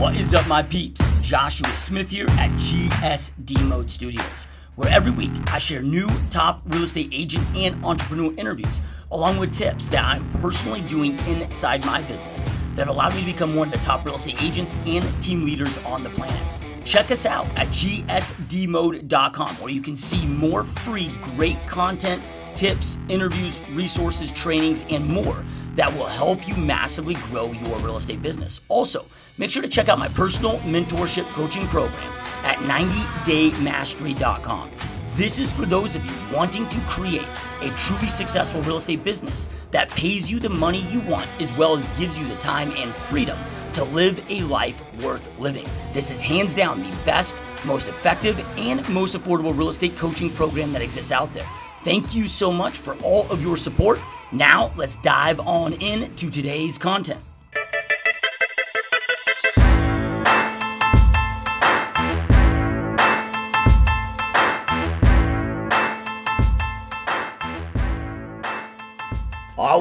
What is up, my peeps? Joshua Smith here at GSD Mode Studios, where every week I share new top real estate agent and entrepreneur interviews, along with tips that I'm personally doing inside my business that allowed me to become one of the top real estate agents and team leaders on the planet. Check us out at gsdmode.com, where you can see more free, great content, tips, interviews, resources, trainings, and more that will help you massively grow your real estate business. Also, make sure to check out my personal mentorship coaching program at 90daymastery.com. This is for those of you wanting to create a truly successful real estate business that pays you the money you want, as well as gives you the time and freedom to live a life worth living. This is hands down the best, most effective, and most affordable real estate coaching program that exists out there. Thank you so much for all of your support. Now, let's dive on into today's content.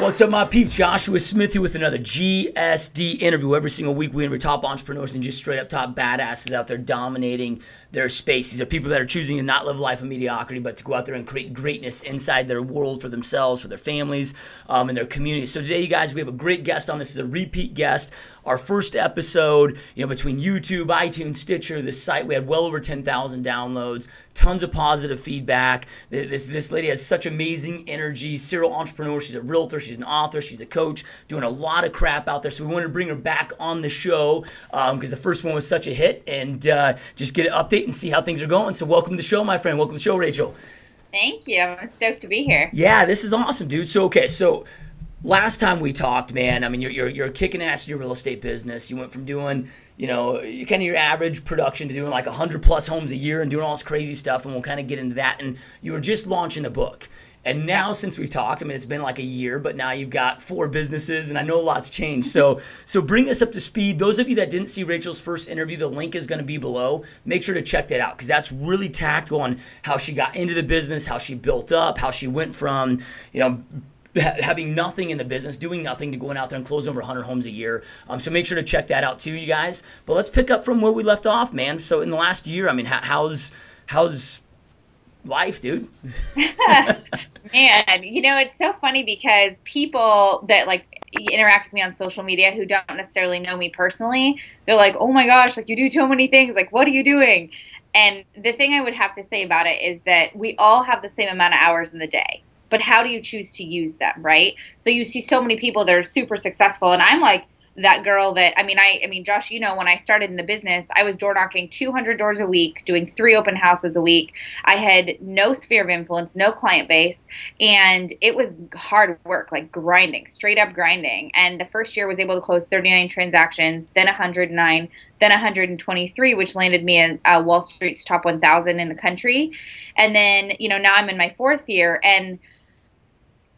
What's up, my peeps? Joshua Smith here with another GSD interview. Every single week we interview top entrepreneurs and just straight up top badasses out there dominating their space. These are people that are choosing to not live a life of mediocrity, but to go out there and create greatness inside their world for themselves, for their families, and their communities. So today, you guys, we have a great guest on. This is a repeat guest. Our first episode, between YouTube, iTunes, Stitcher, this site, we had well over 10,000 downloads, tons of positive feedback. This lady has such amazing energy, serial entrepreneur. She's a realtor, she's an author, she's a coach, doing a lot of crap out there. So we wanted to bring her back on the show because the first one was such a hit, and just get an update and see how things are going. So welcome to the show, my friend. Welcome to the show, Rachel. Thank you. I'm stoked to be here. Yeah, this is awesome, dude. So last time we talked, man, I mean, you're kicking ass in your real estate business. You went from doing, kind of your average production to doing like 100 plus homes a year and doing all this crazy stuff, and we'll kind of get into that. And you were just launching a book. And now, since we've talked, I mean, it's been like a year, but now you've got 4 businesses, and I know a lot's changed. So bring us up to speed. Those of you that didn't see Rachel's first interview, the link is going to be below. Make sure to check that out, because that's really tactical on how she got into the business, how she built up, how she went from, having nothing in the business, doing nothing, to going out there and closing over 100 homes a year. So make sure to check that out too, you guys. But let's pick up from where we left off, man. So in the last year, I mean, how's life, dude? Man, it's so funny because people that interact with me on social media who don't necessarily know me personally, they're like, oh my gosh, you do so many things. What are you doing? And the thing I would have to say about it is that we all have the same amount of hours in the day. But how do you choose to use them, right? So you see so many people that are super successful, and I'm like that girl that, I mean, Josh, when I started in the business, I was door knocking 200 doors a week, doing 3 open houses a week. I had no sphere of influence, no client base, and it was hard work, grinding, straight up grinding. And the first year was able to close 39 transactions, then 109, then 123, which landed me in Wall Street's top 1,000 in the country. And then, now I'm in my 4th year, and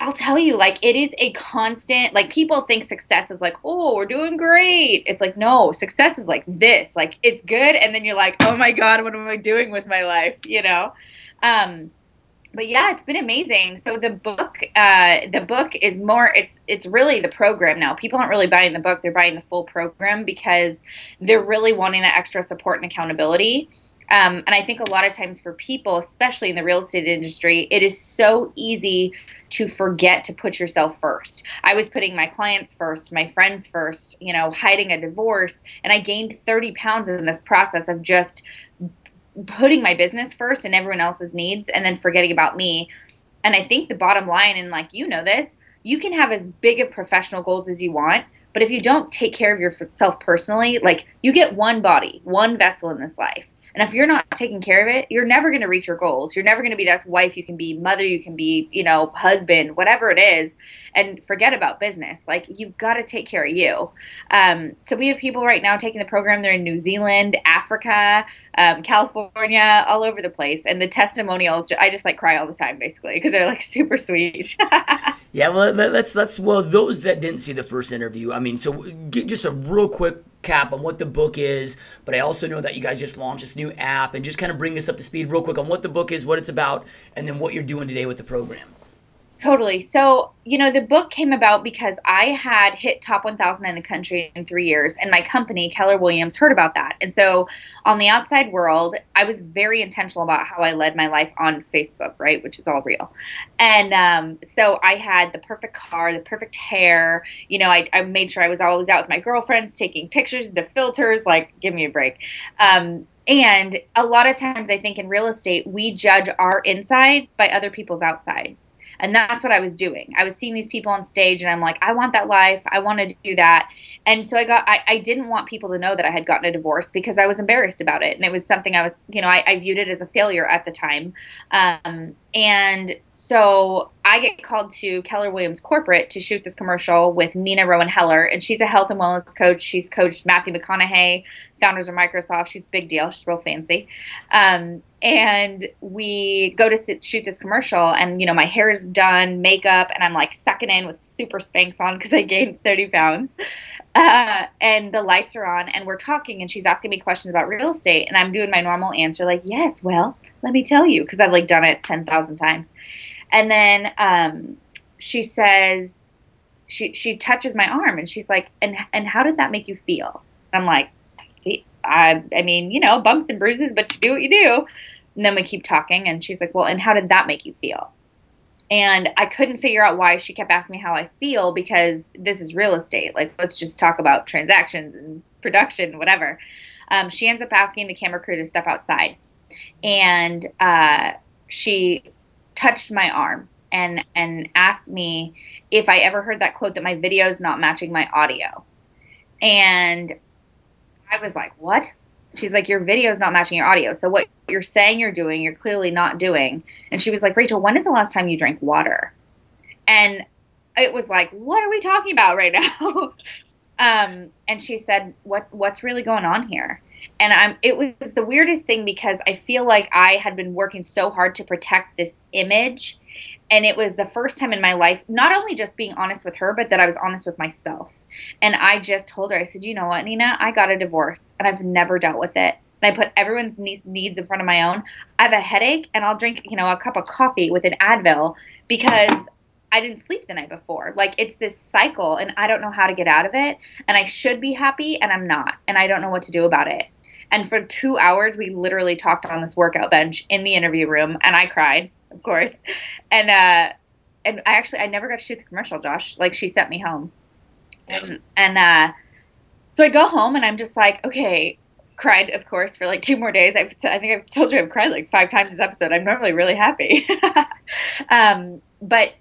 I'll tell you, it is a constant, people think success is oh, we're doing great. It's no, success is this, it's good. And then you're oh my God, what am I doing with my life? But yeah, it's been amazing. So the book is more, it's really the program now. People aren't really buying the book. They're buying the full program because they're really wanting that extra support and accountability. And I think a lot of times for people, especially in the real estate industry, it is so easy to forget to put yourself first. I was putting my clients first, my friends first, hiding a divorce, and I gained 30 pounds in this process of just putting my business first and everyone else's needs, and then forgetting about me. And I think the bottom line, and this, you can have as big of professional goals as you want, but if you don't take care of yourself personally, you get one body, one vessel in this life. And if you're not taking care of it, you're never going to reach your goals. You're never going to be that wife. You can be mother. You can be, husband, whatever it is. And forget about business. You've got to take care of you. So we have people right now taking the program. They're in New Zealand, Africa, California, all over the place. And the testimonials, I just cry all the time, basically, because they're super sweet. Yeah, well, those that didn't see the first interview, so get just a real quick cap on what the book is, but I also know that you guys just launched this new app, and just kind of bring us up to speed real quick on what the book is, what it's about, and then what you're doing today with the program. Totally. So, the book came about because I had hit top 1,000 in the country in 3 years, and my company, Keller Williams, heard about that. And so, on the outside world, I was very intentional about how I led my life on Facebook, right, which is all real. And so, I had the perfect car, the perfect hair. I made sure I was always out with my girlfriends, taking pictures, the filters, like, give me a break. And a lot of times, I think in real estate, we judge our insides by other people's outsides. And that's what I was doing. I was seeing these people on stage and I'm like, I want that life. I want to do that. And so I didn't want people to know that I had gotten a divorce because I was embarrassed about it. And it was something I was, I viewed it as a failure at the time. And so I get called to Keller Williams Corporate to shoot this commercial with Nina Rowan Heller. And she's a health and wellness coach. She's coached Matthew McConaughey, founders of Microsoft. She's a big deal. She's real fancy. And we go to shoot this commercial and, my hair is done, makeup, and I'm like sucking in with super Spanx on because I gained 30 pounds. And the lights are on and we're talking and she's asking me questions about real estate and I'm doing my normal answer like, yes, well, let me tell you, because I've like done it 10,000 times. And then she says, she touches my arm and she's like, and how did that make you feel? I'm like, I mean, bumps and bruises, but you do what you do. And then we keep talking and she's like, well, and how did that make you feel? And I couldn't figure out why she kept asking me how I feel because this is real estate. Like, let's just talk about transactions and production, whatever. She ends up asking the camera crew to step outside. And she touched my arm and asked me if I ever heard that quote that my video is not matching my audio. And I was like, what? She's like, your video is not matching your audio. So what you're saying you're doing, you're clearly not doing. And she was like, Rachel, when is the last time you drank water? And it was like, what are we talking about right now? And she said, what's really going on here? And it was the weirdest thing because I feel like I had been working so hard to protect this image. And it was the first time in my life, not only just being honest with her, but that I was honest with myself. And I just told her, I said, you know what, Nina, I got a divorce and I've never dealt with it. And I put everyone's needs in front of my own. I have a headache and I'll drink, a cup of coffee with an Advil because I didn't sleep the night before. Like, it's this cycle and I don't know how to get out of it. And I should be happy and I'm not. And I don't know what to do about it. And for 2 hours, we literally talked on this workout bench in the interview room and I cried, of course. And I never got to shoot the commercial, Josh. Like, she sent me home. And so I go home and I'm just like, okay, cried, of course, for like 2 more days. I think I've told you I've cried like 5 times this episode. I'm normally really happy. But,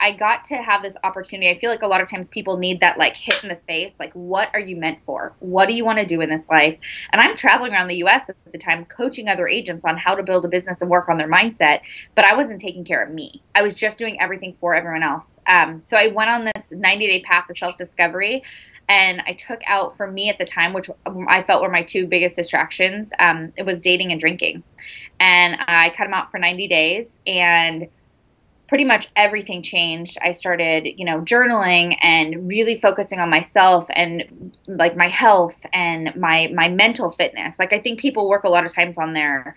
I got to have this opportunity. I feel like a lot of times people need that like hit in the face. Like, what are you meant for? What do you want to do in this life? And I'm traveling around the U.S. at the time, coaching other agents on how to build a business and work on their mindset. But I wasn't taking care of me. I was just doing everything for everyone else. So I went on this 90-day path to self-discovery. And I took out, for me at the time, which I felt were my 2 biggest distractions, it was dating and drinking. And I cut them out for 90 days and pretty much everything changed. I started, journaling and really focusing on myself and like my health and my mental fitness. Like, I think people work a lot of times on their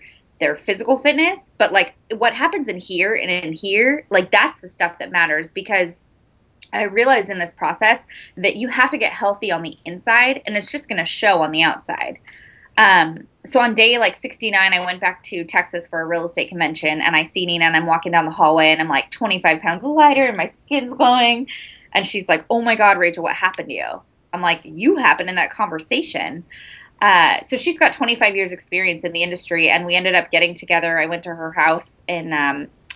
physical fitness, but like what happens in here and in here, like that's the stuff that matters, because I realized in this process that you have to get healthy on the inside and it's just going to show on the outside. So on day like 69, I went back to Texas for a real estate convention and I see Nina and I'm walking down the hallway and I'm like 25 pounds lighter and my skin's glowing. And she's like, oh my God, Rachel, what happened to you? I'm like, you happened in that conversation. So she's got 25 years experience in the industry and we ended up getting together. I went to her house in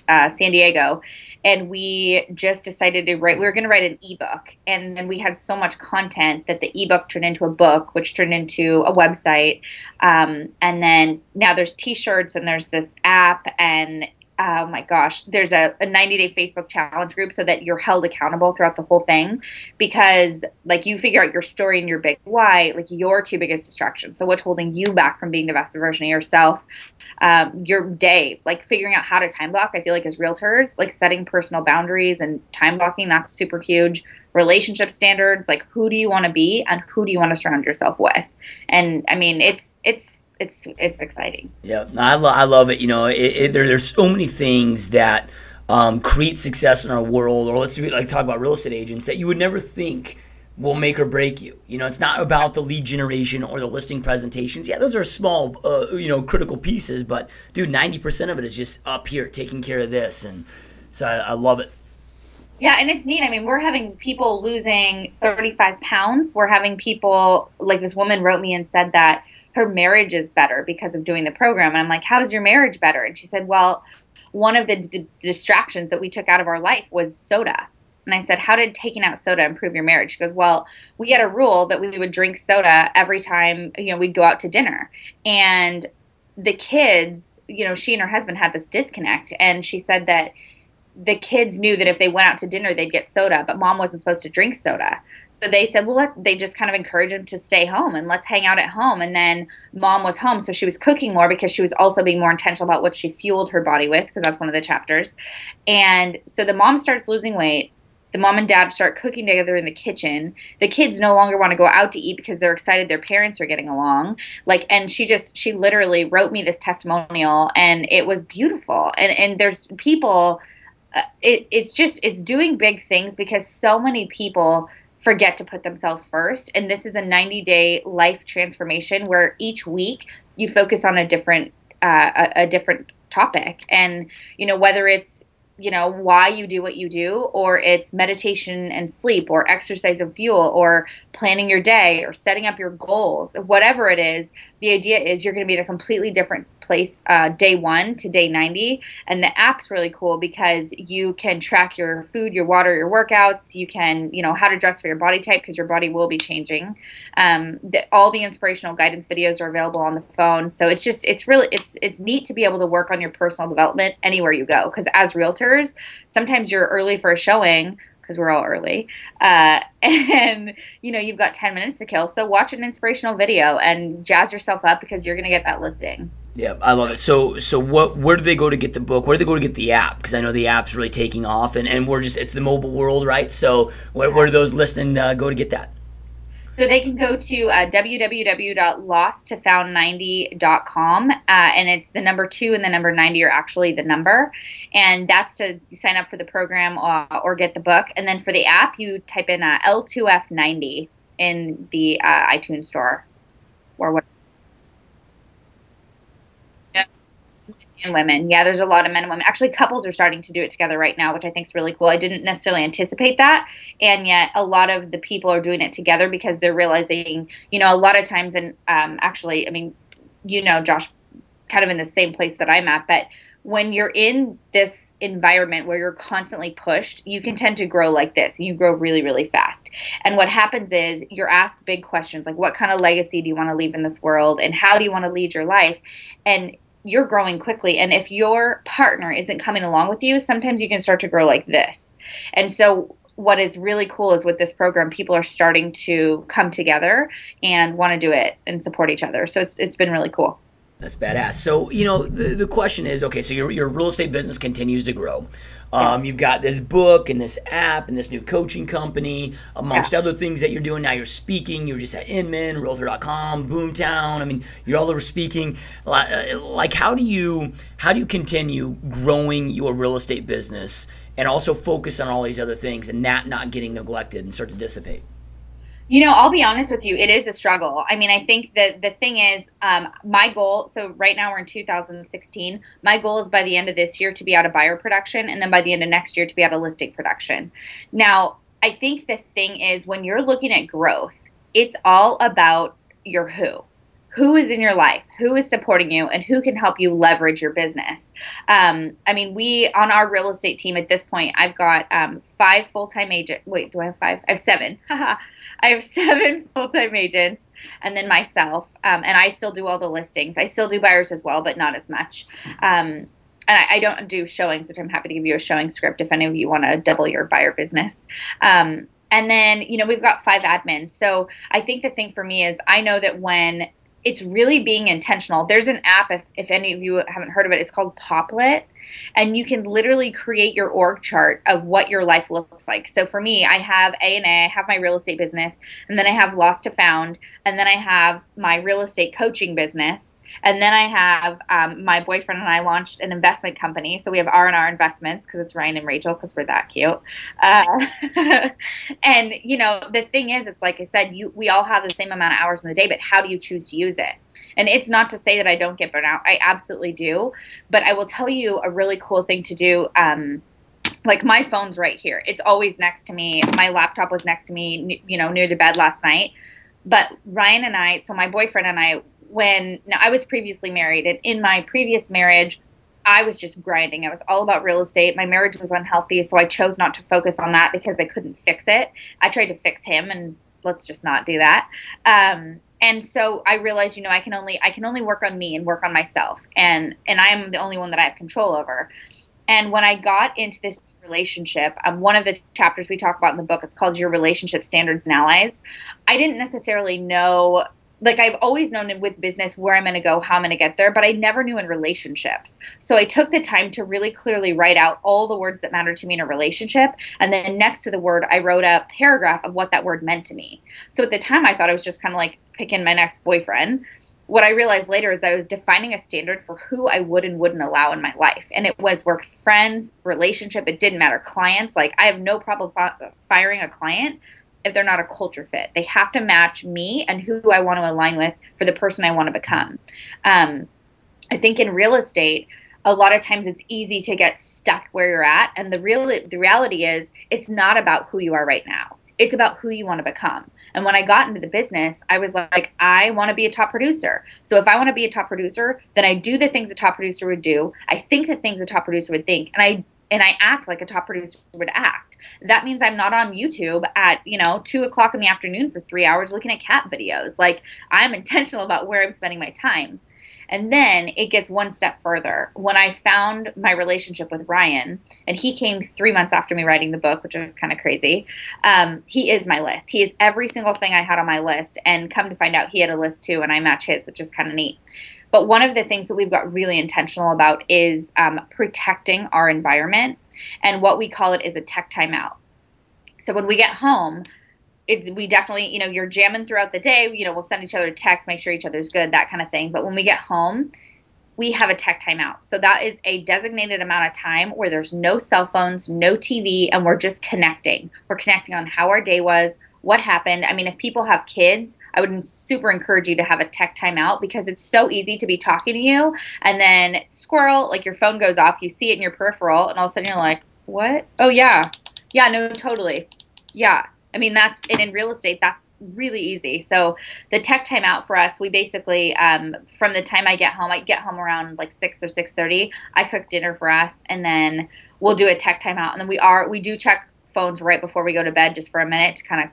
San Diego. And we just decided to write, we were going to write an ebook. And then we had so much content that the ebook turned into a book, which turned into a website. And then now there's t-shirts and there's this app and oh my gosh, there's a 90-day Facebook challenge group so that you're held accountable throughout the whole thing, because like you figure out your story and your big why, like your 2 biggest distractions. So what's holding you back from being the best version of yourself, your day, like figuring out how to time block. I feel like as realtors, like setting personal boundaries and time blocking, that's super huge. Relationship standards, like who do you want to be and who do you want to surround yourself with? And I mean, it's exciting. Yeah, I love it. There's so many things that create success in our world, or let's like talk about real estate agents that you would never think will make or break you. You know, it's not about the lead generation or the listing presentations. Yeah, those are small, critical pieces, but dude, 90% of it is just up here taking care of this. And so I love it. Yeah, and it's neat. I mean, we're having people losing 35 pounds. We're having people, like this woman wrote me and said that her marriage is better because of doing the program. And I'm like, how is your marriage better? And she said, well, one of the distractions that we took out of our life was soda. And I said, how did taking out soda improve your marriage? She goes, well, we had a rule that we would drink soda every time, we'd go out to dinner. And the kids, she and her husband had this disconnect. And she said that the kids knew that if they went out to dinner, they'd get soda, but mom wasn't supposed to drink soda. So they said, well, they just kind of encouraged them to stay home and let's hang out at home. And then mom was home. So she was cooking more because she was also being more intentional about what she fueled her body with, because that's one of the chapters. And so the mom starts losing weight. The mom and dad start cooking together in the kitchen. The kids no longer want to go out to eat because they're excited their parents are getting along. And she literally wrote me this testimonial, and it was beautiful. And there's people, it's doing big things because so many people forget to put themselves first. And this is a 90-day life transformation where each week you focus on a different topic. And, whether it's, why you do what you do, or it's meditation and sleep, or exercise and fuel, or planning your day, or setting up your goals, whatever it is, the idea is you're going to be in a completely different place day 1 to day 90. And the app's really cool because you can track your food, your water, your workouts. You can, how to dress for your body type, because your body will be changing. All the inspirational guidance videos are available on the phone. So it's neat to be able to work on your personal development anywhere you go. Because as realtors, sometimes you're early for a showing, because we're all early, and you've got 10 minutes to kill. So watch an inspirational video and jazz yourself up, because you're going to get that listing. Yeah, I love it. So where do they go to get the book? Where do they go to get the app? Because I know the app's really taking off, and it's the mobile world, right? So where do those listening go to get that? So they can go to www.losttofound90.com, and it's the number 2 and the number 90 are actually the number, and that's to sign up for the program or get the book. And then for the app, you type in L2F90 in the iTunes store or what. And women. Yeah, there's a lot of men and women. Actually, couples are starting to do it together right now, which I think is really cool. I didn't necessarily anticipate that. And yet a lot of the people are doing it together because they're realizing, a lot of times, and actually, I mean, Josh, kind of in the same place that I'm at, but when you're in this environment where you're constantly pushed, you can tend to grow like this. You grow really, really fast. And what happens is you're asked big questions like, what kind of legacy do you want to leave in this world? And how do you want to lead your life? And you're growing quickly. And if your partner isn't coming along with you, sometimes you can start to grow like this. And so what is really cool is with this program, people are starting to come together and want to do it and support each other. So it's been really cool. That's badass. So, the question is, okay, so your real estate business continues to grow. You've got this book and this app and this new coaching company, amongst other things that you're doing. Now you're speaking. You were just at Inman, Realtor.com, Boomtown. I mean, you're all over speaking. Like, how do you continue growing your real estate business and also focus on all these other things and that not getting neglected and start to dissipate? I'll be honest with you, it is a struggle. I mean, I think that the thing is, my goal, so right now we're in 2016, my goal is by the end of this year to be out of buyer production, and then by the end of next year to be out of listing production. Now, I think the thing is, when you're looking at growth, it's all about your who. Who is in your life, who is supporting you, and who can help you leverage your business. I mean, we, on our real estate team at this point, I've got 5 full-time agents. Wait, do I have 5? I have 7. I have 7 full-time agents, and then myself, and I still do all the listings. I still do buyers as well, but not as much. And I don't do showings, which I'm happy to give you a showing script if any of you want to double your buyer business. And then, we've got 5 admins. So I think the thing for me is I know that when it's really being intentional. There's an app, if any of you haven't heard of it, it's called Poplet. And you can literally create your org chart of what your life looks like. So for me, I have A&A, I have my real estate business, and then I have Lost to Found, and then I have my real estate coaching business. And then I have my boyfriend and I launched an investment company. So we have R&R Investments because it's Ryan and Rachel because we're that cute. Uh, and, you know, the thing is, it's like I said, we all have the same amount of hours in the day, but how do you choose to use it? And it's not to say that I don't get burnt out. I absolutely do. But I will tell you a really cool thing to do. Like my phone's right here. It's always next to me. My laptop was next to me, you know, near the bed last night. But Ryan and I, so my boyfriend and I, now I was previously married, and in my previous marriage, I was just grinding. I was all about real estate. My marriage was unhealthy, so I chose not to focus on that because I couldn't fix it. I tried to fix him, and let's just not do that. And so I realized, you know, I can only work on me and work on myself, and I am the only one that I have control over. And when I got into this relationship, one of the chapters we talk about in the book, it's called Your Relationship Standards and Allies. I didn't necessarily know, like I've always known with business where I'm going to go, how I'm going to get there, but I never knew in relationships. So I took the time to really clearly write out all the words that matter to me in a relationship. And then next to the word, I wrote a paragraph of what that word meant to me. So at the time I thought I was just kind of like picking my next boyfriend. What I realized later is I was defining a standard for who I would and wouldn't allow in my life. And it was work, friends, relationship. It didn't matter. Clients, like I have no problem firing a client if they're not a culture fit. They have to match me and who I want to align with for the person I want to become. I think in real estate, a lot of times it's easy to get stuck where you're at. And the reality is it's not about who you are right now. It's about who you want to become. And when I got into the business, I was like, I want to be a top producer. So if I want to be a top producer, then I do the things a top producer would do. I think the things a top producer would think. And I act like a top producer would act. That means I'm not on YouTube at, 2:00 in the afternoon for 3 hours looking at cat videos. Like I'm intentional about where I'm spending my time. And then it gets one step further. When I found my relationship with Ryan, and he came 3 months after me writing the book, which was kind of crazy, he is my list. He is every single thing I had on my list. And come to find out, he had a list too, and I match his, which is kind of neat. But one of the things that we've got really intentional about is protecting our environment. And what we call it is a tech timeout. So when we get home, we definitely, you're jamming throughout the day, we'll send each other a text, make sure each other's good, that kind of thing. But when we get home, we have a tech timeout. So that is a designated amount of time where there's no cell phones, no TV, and we're just connecting. We're connecting on how our day was, what happened. I mean, if people have kids, I would super encourage you to have a tech timeout because it's so easy to be talking to you and then squirrel, like your phone goes off, you see it in your peripheral, and all of a sudden you're like, what? Oh, yeah. Yeah, no, totally. Yeah. I mean, and in real estate, that's really easy. So the tech timeout for us, we basically, from the time I get home around like 6 or 6:30, I cook dinner for us, and then we'll do a tech timeout. And then we do check phones right before we go to bed just for a minute to kind of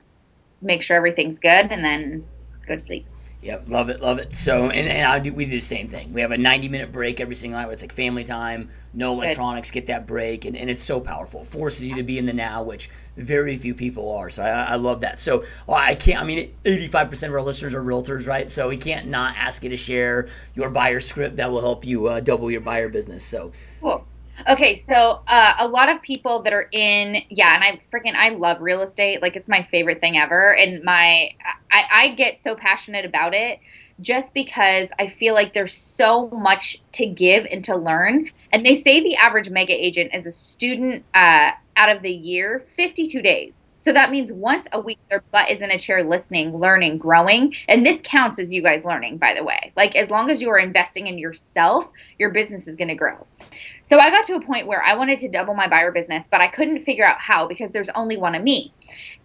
make sure everything's good, and then go to sleep. Yep, love it, love it. So, we do the same thing. We have a 90-minute break every single night where it's like family time, no electronics, get that break, and it's so powerful. It forces you to be in the now, which very few people are. So I love that. So 85% of our listeners are realtors, right? So we can't not ask you to share your buyer script that will help you double your buyer business. So cool. Okay, so a lot of people that are and I love real estate. Like it's my favorite thing ever. And I get so passionate about it just because I feel like there's so much to give and to learn. And they say the average mega agent is a student out of the year, 52 days. So that means once a week, their butt is in a chair listening, learning, growing. And this counts as you guys learning, by the way. Like as long as you are investing in yourself, your business is going to grow. So I got to a point where I wanted to double my buyer business, but I couldn't figure out how because there's only one of me.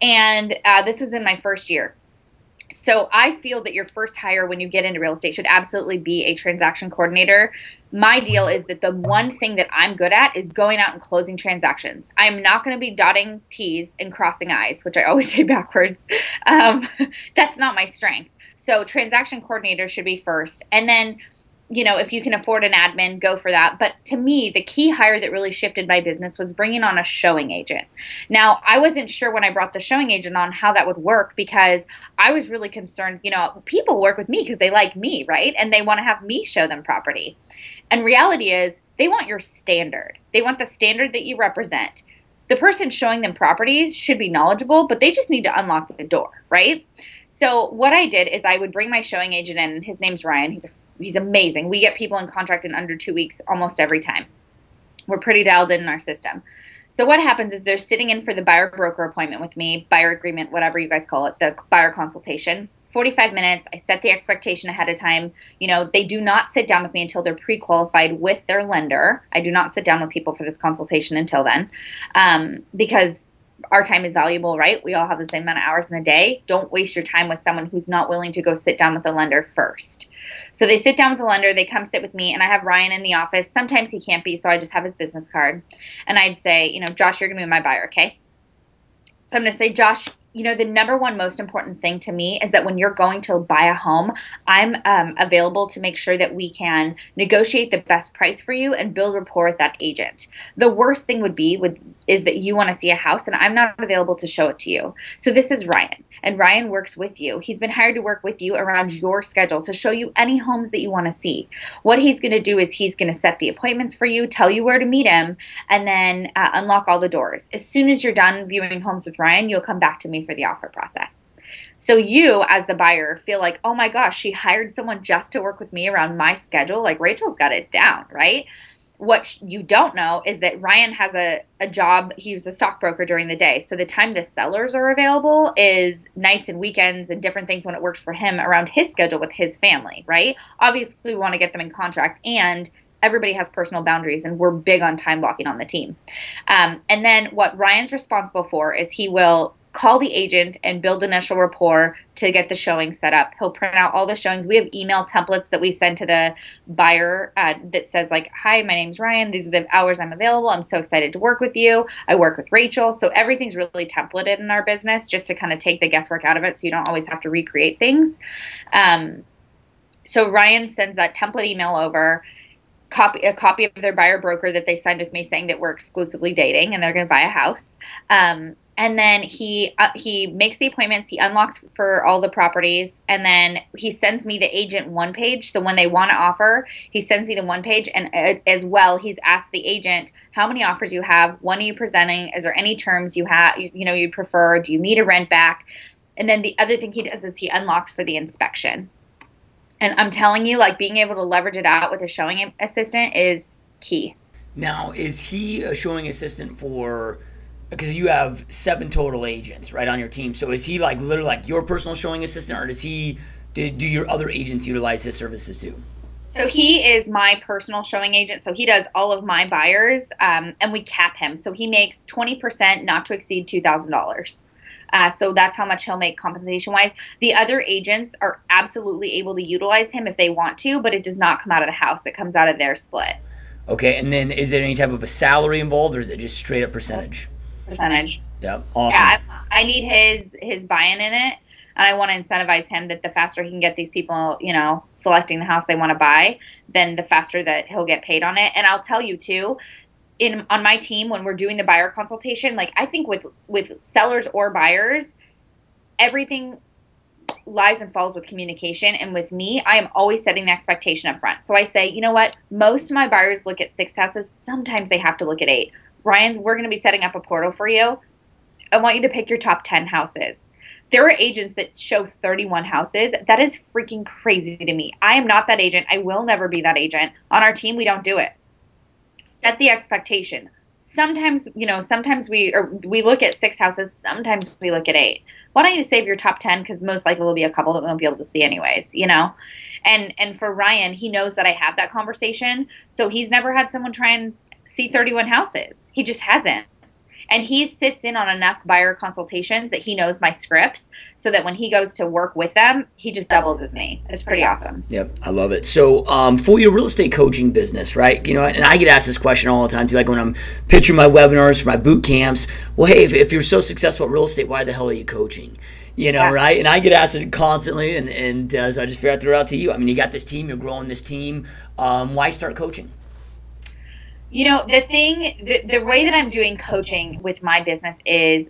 And this was in my first year. So I feel that your first hire when you get into real estate should absolutely be a transaction coordinator. My deal is that the one thing that I'm good at is going out and closing transactions. I'm not going to be dotting T's and crossing I's, which I always say backwards. That's not my strength. So transaction coordinator should be first. And then if you can afford an admin, go for that. But to me, the key hire that really shifted my business was bringing on a showing agent. Now, I wasn't sure when I brought the showing agent on how that would work because I was really concerned, people work with me because they like me, right? And they want to have me show them property. And reality is they want your standard. They want the standard that you represent. The person showing them properties should be knowledgeable, but they just need to unlock the door, right? So what I did is I would bring my showing agent in. His name's Ryan. He's amazing. We get people in contract in under 2 weeks almost every time. We're pretty dialed in our system. So what happens is they're sitting in for the buyer broker appointment with me, buyer agreement, whatever you guys call it, the buyer consultation. It's 45 minutes. I set the expectation ahead of time. They do not sit down with me until they're pre-qualified with their lender. I do not sit down with people for this consultation until then, because our time is valuable, right? We all have the same amount of hours in the day. Don't waste your time with someone who's not willing to go sit down with the lender first. So they sit down with the lender, they come sit with me, and I have Ryan in the office. Sometimes he can't be, so I just have his business card. And I'd say, Josh, you're going to be my buyer, okay? So I'm going to say, Josh, the number one most important thing to me is that when you're going to buy a home, I'm available to make sure that we can negotiate the best price for you and build rapport with that agent. The worst thing is that you want to see a house and I'm not available to show it to you. So this is Ryan, and Ryan works with you. He's been hired to work with you around your schedule to show you any homes that you want to see. What he's going to do is he's going to set the appointments for you, tell you where to meet him, and then unlock all the doors. As soon as you're done viewing homes with Ryan, you'll come back to me for the offer process. So you, as the buyer, feel like, oh my gosh, she hired someone just to work with me around my schedule. Like, Rachel's got it down, right? What you don't know is that Ryan has a job. He's a stockbroker during the day. So the time the sellers are available is nights and weekends and different things when it works for him around his schedule with his family, right? Obviously, we want to get them in contract, and everybody has personal boundaries, and we're big on time blocking on the team. And then what Ryan's responsible for is he will call the agent and build initial rapport to get the showing set up. He'll print out all the showings. We have email templates that we send to the buyer that says like, hi, my name's Ryan. These are the hours I'm available. I'm so excited to work with you. I work with Rachel. So everything's really templated in our business just to kind of take the guesswork out of it so you don't always have to recreate things. So Ryan sends that template email over, a copy of their buyer broker that they signed with me saying that we're exclusively dating and they're going to buy a house. And then he makes the appointments, he unlocks for all the properties, and then he sends me the agent one page. So when they want to offer, he sends me the one page, and as well, he's asked the agent how many offers you have, when are you presenting, is there any terms you have, you prefer, do you need a rent back? And then the other thing he does is he unlocks for the inspection. And I'm telling you, like, being able to leverage it out with a showing assistant is key. Now, is he a showing assistant because you have 7 total agents, right, on your team. So is he like literally like your personal showing assistant, or do your other agents utilize his services too? So he is my personal showing agent. So he does all of my buyers, and we cap him. So he makes 20% not to exceed $2,000. So that's how much he'll make compensation-wise. The other agents are absolutely able to utilize him if they want to, but it does not come out of the house. It comes out of their split. Okay, and then is there any type of a salary involved, or is it just straight up percentage? Percentage. Yeah, awesome. Yeah, I need his buy-in in it, and I want to incentivize him that the faster he can get these people, selecting the house they want to buy, then the faster that he'll get paid on it. And I'll tell you too, on my team, when we're doing the buyer consultation, like I think with sellers or buyers, everything lies and falls with communication. And with me, I am always setting the expectation up front. So I say, you know what? Most of my buyers look at 6 houses. Sometimes they have to look at 8. Ryan, we're going to be setting up a portal for you. I want you to pick your top 10 houses. There are agents that show 31 houses. That is freaking crazy to me. I am not that agent. I will never be that agent. On our team, we don't do it. Set the expectation. Sometimes we look at 6 houses. Sometimes we look at 8. Why don't you save your top 10? Because most likely there'll be a couple that we won't be able to see anyways, And for Ryan, he knows that I have that conversation. So he's never had someone try and see 31 houses. He just hasn't. And he sits in on enough buyer consultations that he knows my scripts so that when he goes to work with them, he just doubles as me. It's pretty awesome. Yep, I love it. So for your real estate coaching business, right? And I get asked this question all the time too, like when I'm pitching my webinars for my boot camps. Well, hey, if you're so successful at real estate, why the hell are you coaching? Yeah. Right? And I get asked it constantly, and so I just figured I'd throw it out to you. I mean, you got this team, you're growing this team. Why start coaching? The way that I'm doing coaching with my business is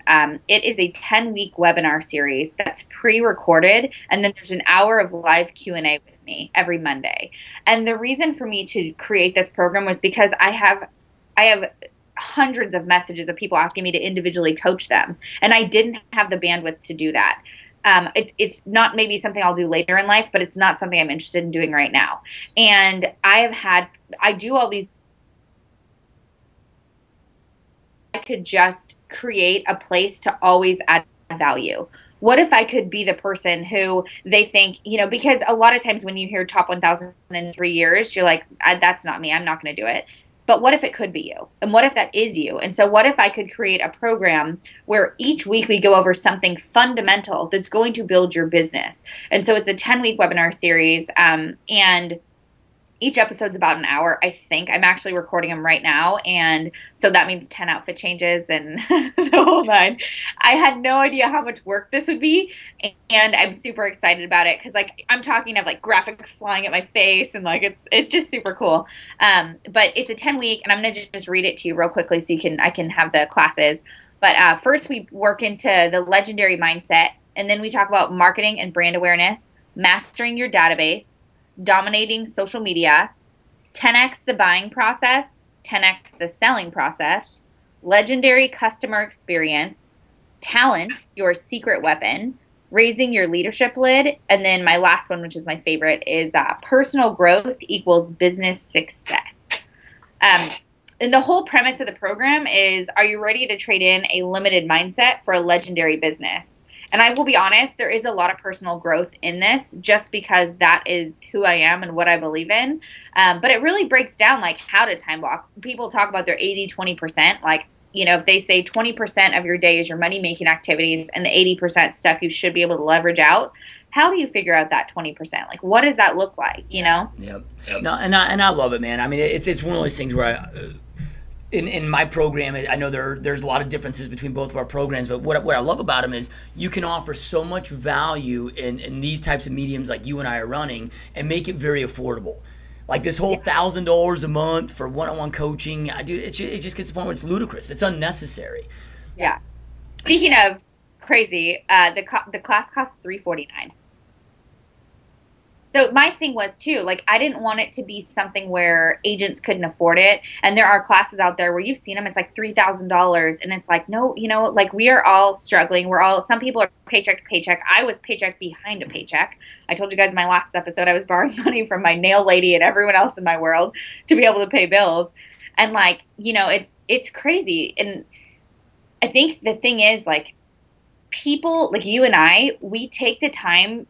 it is a 10-week webinar series that's pre-recorded, and then there's an hour of live Q&A with me every Monday. And the reason for me to create this program was because I have hundreds of messages of people asking me to individually coach them, and I didn't have the bandwidth to do that. It's not maybe something I'll do later in life, but it's not something I'm interested in doing right now. And I do all these. I could just create a place to always add value. What if I could be the person who they think, because a lot of times when you hear top 1,000 in 3 years, you're like, that's not me. I'm not going to do it. But what if it could be you? And what if that is you? And so what if I could create a program where each week we go over something fundamental that's going to build your business? And so it's a 10-week webinar series. And each episode's about an hour, I think. I'm actually recording them right now. And so that means 10 outfit changes and the whole nine. I had no idea how much work this would be. And I'm super excited about it because I'm talking of graphics flying at my face and it's just super cool. But it's a 10-week and I'm going to just read it to you real quickly so I can have the classes. But first we work into the legendary mindset. And then we talk about marketing and brand awareness, mastering your database, dominating social media, 10x the buying process, 10x the selling process, legendary customer experience, talent, your secret weapon, raising your leadership lid, and then my last one, which is my favorite, is personal growth equals business success. And the whole premise of the program is, are you ready to trade in a limited mindset for a legendary business? And I will be honest, there is a lot of personal growth in this just because that is who I am and what I believe in. But it really breaks down how to time block. People talk about their 80-20%. If they say 20% of your day is your money-making activities and the 80% stuff you should be able to leverage out, how do you figure out that 20%? What does that look like, Yep. No, and I love it, man. I mean, it's one of those things where in my program, I know there's a lot of differences between both of our programs, but what I love about them is you can offer so much value in these types of mediums like you and I are running and make it very affordable. This whole $1,000 a month for one-on-one coaching, dude, it just gets to the point where it's ludicrous. It's unnecessary. Yeah. Speaking of crazy, the class costs $349. So my thing was too, I didn't want it to be something where agents couldn't afford it. And there are classes out there where you've seen them, it's $3,000. And it's no, we are all struggling. Some people are paycheck to paycheck. I was paycheck behind a paycheck. I told you guys in my last episode, I was borrowing money from my nail lady and everyone else in my world to be able to pay bills. And it's crazy. And I think the thing is people like you and I, we take the time.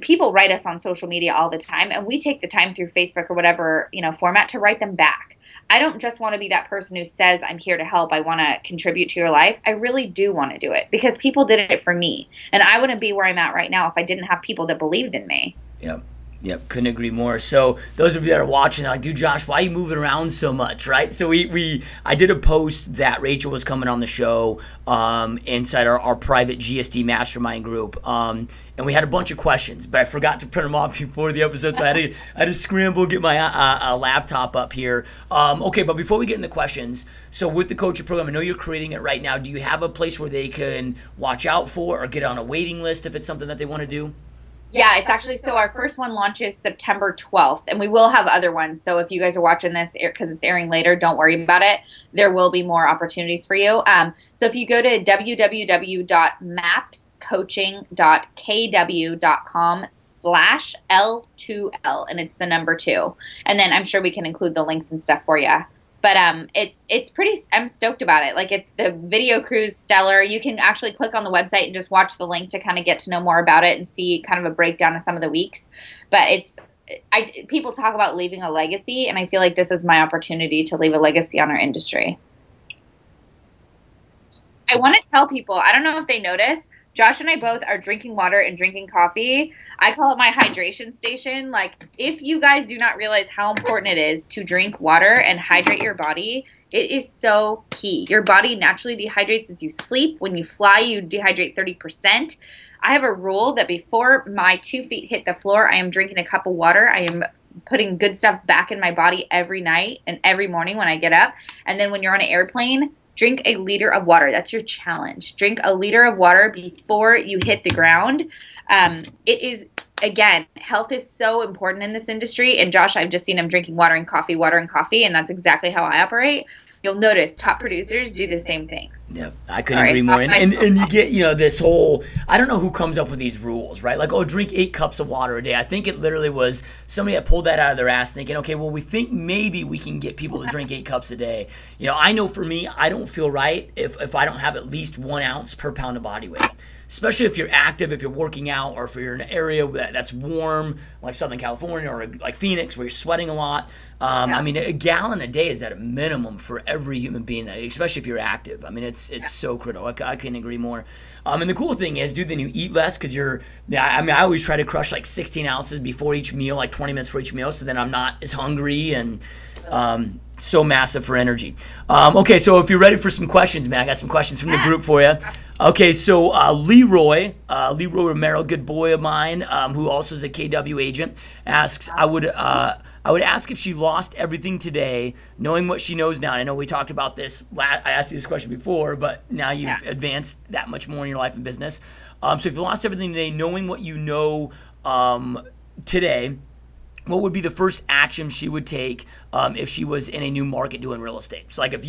People write us on social media all the time, and we take the time through Facebook or whatever, format to write them back. I don't just want to be that person who says, I'm here to help. I want to contribute to your life. I really do want to do it because people did it for me. And I wouldn't be where I'm at right now if I didn't have people that believed in me. Yep, couldn't agree more. So those of you that are watching, dude, Josh, why are you moving around so much, right? So I did a post that Rachel was coming on the show inside our private GSD mastermind group, and we had a bunch of questions, but I forgot to print them off before the episode, so I had to scramble, get my laptop up here. Okay, but before we get into questions, so with the coaching program, I know you're creating it right now. Do you have a place where they can watch out for or get on a waiting list if it's something that they want to do? Yeah, it's actually, so our first one launches September 12th, and we will have other ones. So if you guys are watching this, because it's airing later, don't worry about it. There will be more opportunities for you. So if you go to www.mapscoaching.kw.com/L2L, and it's the number 2. And then I'm sure we can include the links and stuff for you. But it's pretty, I'm stoked about it. The video crew's stellar. You can actually click on the website and just watch the link to kind of get to know more about it and see kind of a breakdown of some of the weeks. But people talk about leaving a legacy, and I feel like this is my opportunity to leave a legacy on our industry. I want to tell people, I don't know if they notice, Josh and I both are drinking water and drinking coffee. I call it my hydration station. If you guys do not realize how important it is to drink water and hydrate your body, it is so key. Your body naturally dehydrates as you sleep. When you fly, you dehydrate 30%. I have a rule that before my 2 feet hit the floor, I am drinking a cup of water. I am putting good stuff back in my body every night and every morning when I get up. And then when you're on an airplane, drink a liter of water. That's your challenge. Drink a liter of water before you hit the ground. It is, again, health is so important in this industry. And Josh, I've just seen him drinking water and coffee, and that's exactly how I operate. you'll notice top producers do the same things. Yeah, I couldn't agree more. And you get, this whole, I don't know who comes up with these rules, right? Like, oh, drink 8 cups of water a day. I think it literally was somebody that pulled that out of their ass thinking, okay, well, we think maybe we can get people to drink 8 cups a day. I know for me, I don't feel right if I don't have at least 1 ounce per pound of body weight. Especially if you're active, if you're working out, or if you're in an area that's warm, like Southern California or like Phoenix, where you're sweating a lot. I mean, a gallon a day is at a minimum for every human being, especially if you're active. I mean, it's so critical. I couldn't agree more. And the cool thing is, dude, then you eat less because I always try to crush like 16 ounces before each meal, like 20 minutes for each meal, so then I'm not as hungry and so massive for energy. Okay, so if you're ready for some questions, man, I got some questions from the group for you. Okay, so Leroy Romero, good boy of mine, who also is a KW agent, asks, I would ask if she lost everything today, knowing what she knows now. I know we talked about this. I asked you this question before, but now you've advanced that much more in your life and business. So if you lost everything today, knowing what you know today, what would be the first action she would take if she was in a new market doing real estate? So like if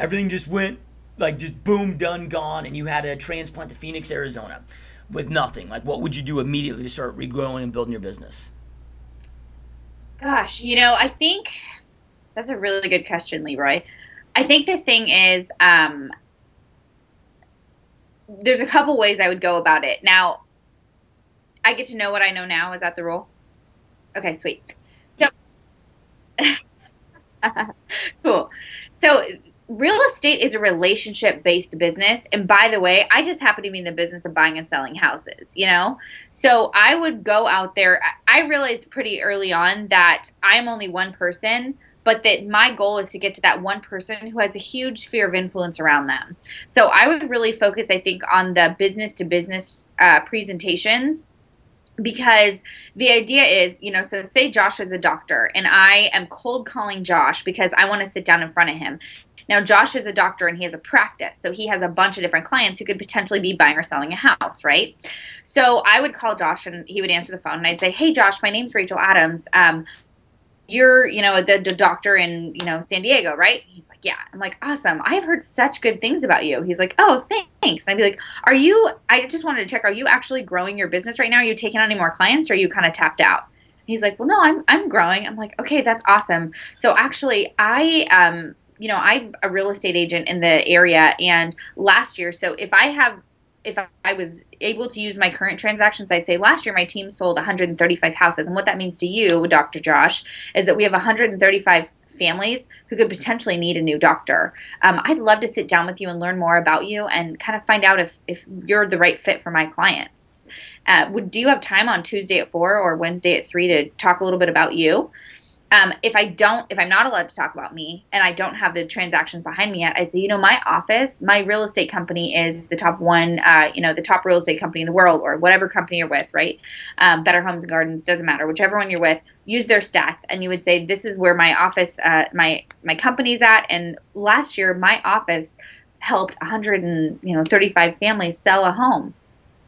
everything just went like just boom, done, gone, and you had a transplant to Phoenix, Arizona with nothing, like what would you do immediately to start regrowing and building your business? Gosh, I think that's a really good question, Leroy. I think the thing is, there's a couple ways I would go about it. Now, I get to know what I know now. Is that the rule? Okay, sweet. So, cool. So, real estate is a relationship-based business. And by the way, I just happen to be in the business of buying and selling houses, So I would go out there. I realized pretty early on that I'm only one person, but that my goal is to get to that one person who has a huge sphere of influence around them. So I would really focus, I think, on the business-to-business presentations. Because the idea is, so say Josh is a doctor and I am cold calling Josh because I want to sit down in front of him. Now, Josh is a doctor and he has a practice, so he has a bunch of different clients who could potentially be buying or selling a house, right? So I would call Josh and he would answer the phone and I'd say, hey, Josh, my name's Rachel Adams. You're, the doctor in, San Diego, right? He's like, yeah. I'm like, awesome. I've heard such good things about you. He's like, oh, thanks. And I'd be like, I just wanted to check, are you actually growing your business right now? Are you taking on any more clients or are you kind of tapped out? He's like, well, no, I'm growing. I'm like, okay, that's awesome. So actually I'm a real estate agent in the area, and last year, so if I was able to use my current transactions, I'd say last year my team sold 135 houses. And what that means to you, Dr. Josh, is that we have 135 families who could potentially need a new doctor. I'd love to sit down with you and learn more about you and kind of find out if you're the right fit for my clients. Do you have time on Tuesday at 4 or Wednesday at 3 to talk a little bit about you? If I'm not allowed to talk about me and I don't have the transactions behind me yet, I'd say, my office, my real estate company is the top one, the top real estate company in the world, or whatever company you're with, right? Better Homes and Gardens, doesn't matter, whichever one you're with, use their stats. And you would say, this is where my office, my company's at. And last year, my office helped 135 families sell a home.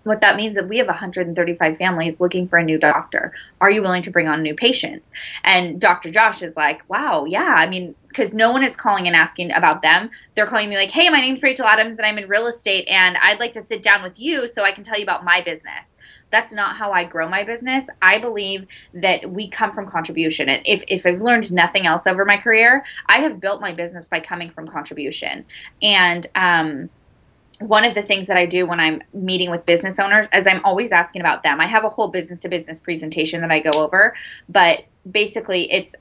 What that means is that we have 135 families looking for a new doctor. Are you willing to bring on new patients? And Dr. Josh is like, wow, yeah. I mean, because no one is calling and asking about them. They're calling me like, hey, my name's Rachel Adams and I'm in real estate and I'd like to sit down with you so I can tell you about my business. That's not how I grow my business. I believe that we come from contribution. And if I've learned nothing else over my career, I have built my business by coming from contribution. And one of the things that I do when I'm meeting with business owners is I'm always asking about them. I have a whole business-to-business presentation that I go over, but basically it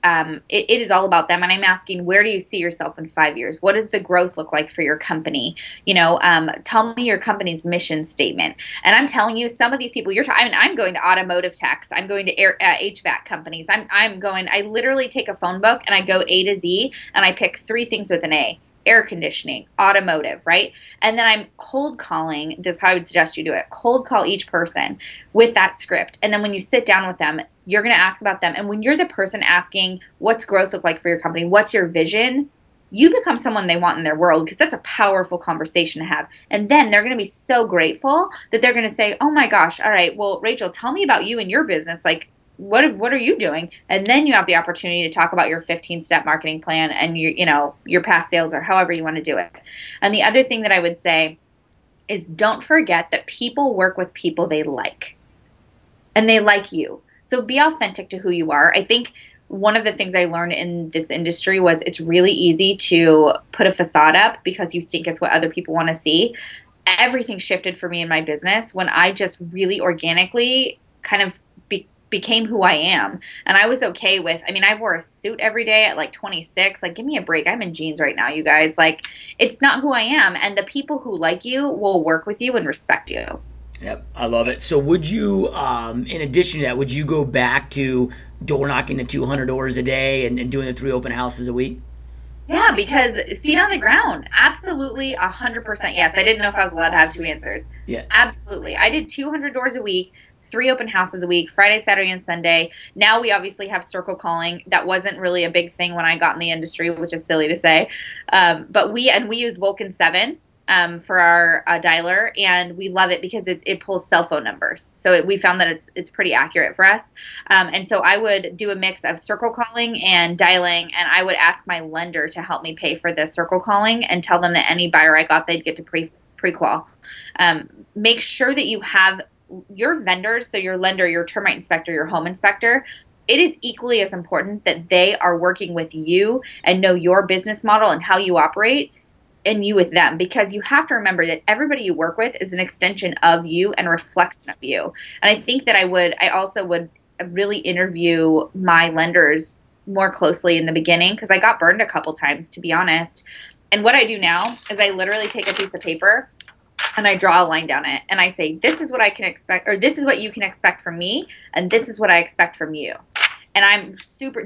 is all about them. And I'm asking, where do you see yourself in 5 years? What does the growth look like for your company? Tell me your company's mission statement. And I'm telling you, some of these people I'm going to automotive techs. I'm going to HVAC companies. I literally take a phone book and I go A to Z and I pick 3 things with an A. Air conditioning, automotive, right? And then I'm cold calling. This is how I would suggest you do it. Cold call each person with that script. And then when you sit down with them, you're going to ask about them. And when you're the person asking, what's growth look like for your company? What's your vision? You become someone they want in their world, because that's a powerful conversation to have. And then they're going to be so grateful that they're going to say, oh my gosh, all right, well, Rachel, tell me about you and your business. Like, what are you doing? And then you have the opportunity to talk about your 15-step marketing plan and your past sales or however you want to do it. And the other thing that I would say is don't forget that people work with people they like, and they like you. So be authentic to who you are. I think one of the things I learned in this industry was it's really easy to put a facade up because you think it's what other people want to see. Everything shifted for me in my business when I just really organically kind of became who I am. And I was okay with, I mean, I wore a suit every day at like 26. Like, give me a break. I'm in jeans right now, you guys. Like, it's not who I am. And the people who like you will work with you and respect you. Yep, I love it. So would you, in addition to that, would you go back to door knocking the 200 doors a day and doing the 3 open houses a week? Yeah, because feet on the ground. Absolutely, 100% yes. I didn't know if I was allowed to have 2 answers. Yeah. Absolutely. I did 200 doors a week, 3 open houses a week, Friday, Saturday, and Sunday. Now we obviously have circle calling. That wasn't really a big thing when I got in the industry, which is silly to say. But we use Vulcan 7 for our dialer, and we love it because it pulls cell phone numbers. So we found that it's pretty accurate for us. And so I would do a mix of circle calling and dialing, and I would ask my lender to help me pay for the circle calling and tell them that any buyer I got, they'd get to pre-qual. Make sure that you have your vendors, so your lender, your termite inspector, your home inspector. It is equally as important that they are working with you and know your business model and how you operate, and you with them, because you have to remember that everybody you work with is an extension of you and a reflection of you. And I think that I also would really interview my lenders more closely in the beginning, because I got burned a couple times, to be honest. And what I do now is I literally take a piece of paper and I draw a line down it, and I say, this is what I can expect, or this is what you can expect from me, and this is what I expect from you. And I'm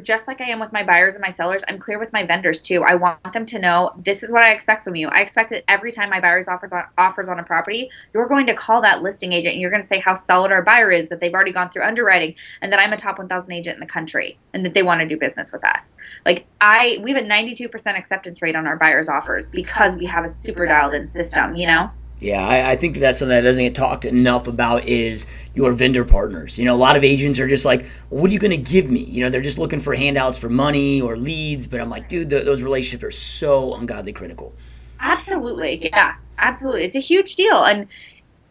just like I am with my buyers and my sellers, I'm clear with my vendors too. I want them to know, this is what I expect from you. I expect that every time my buyers offers on a property, you're going to call that listing agent and you're going to say how solid our buyer is, that they've already gone through underwriting, and that I'm a top 1,000 agent in the country, and that they want to do business with us. Like, we have a 92% acceptance rate on our buyers' offers because we have a super dialed in system, you know? Yeah, I think that's something that doesn't get talked enough about is your vendor partners. You know, a lot of agents are just like, well, what are you going to give me? You know, they're just looking for handouts for money or leads. But I'm like, dude, those relationships are so ungodly critical. Absolutely. Yeah, absolutely. It's a huge deal. And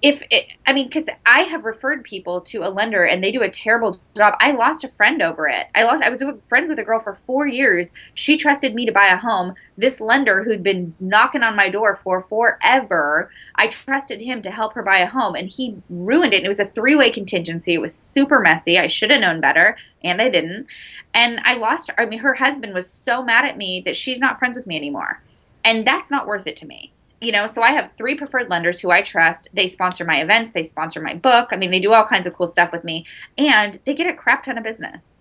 because I have referred people to a lender and they do a terrible job. I lost a friend over it. I was friends with a girl for 4 years. She trusted me to buy a home. This lender who'd been knocking on my door for forever, I trusted him to help her buy a home, and he ruined it. And it was a 3-way contingency. It was super messy. I should have known better, and I didn't. And I lost her. I mean, her husband was so mad at me that she's not friends with me anymore. And that's not worth it to me. You know, so I have 3 preferred lenders who I trust. They sponsor my events. They sponsor my book. I mean, they do all kinds of cool stuff with me, and they get a crap ton of business.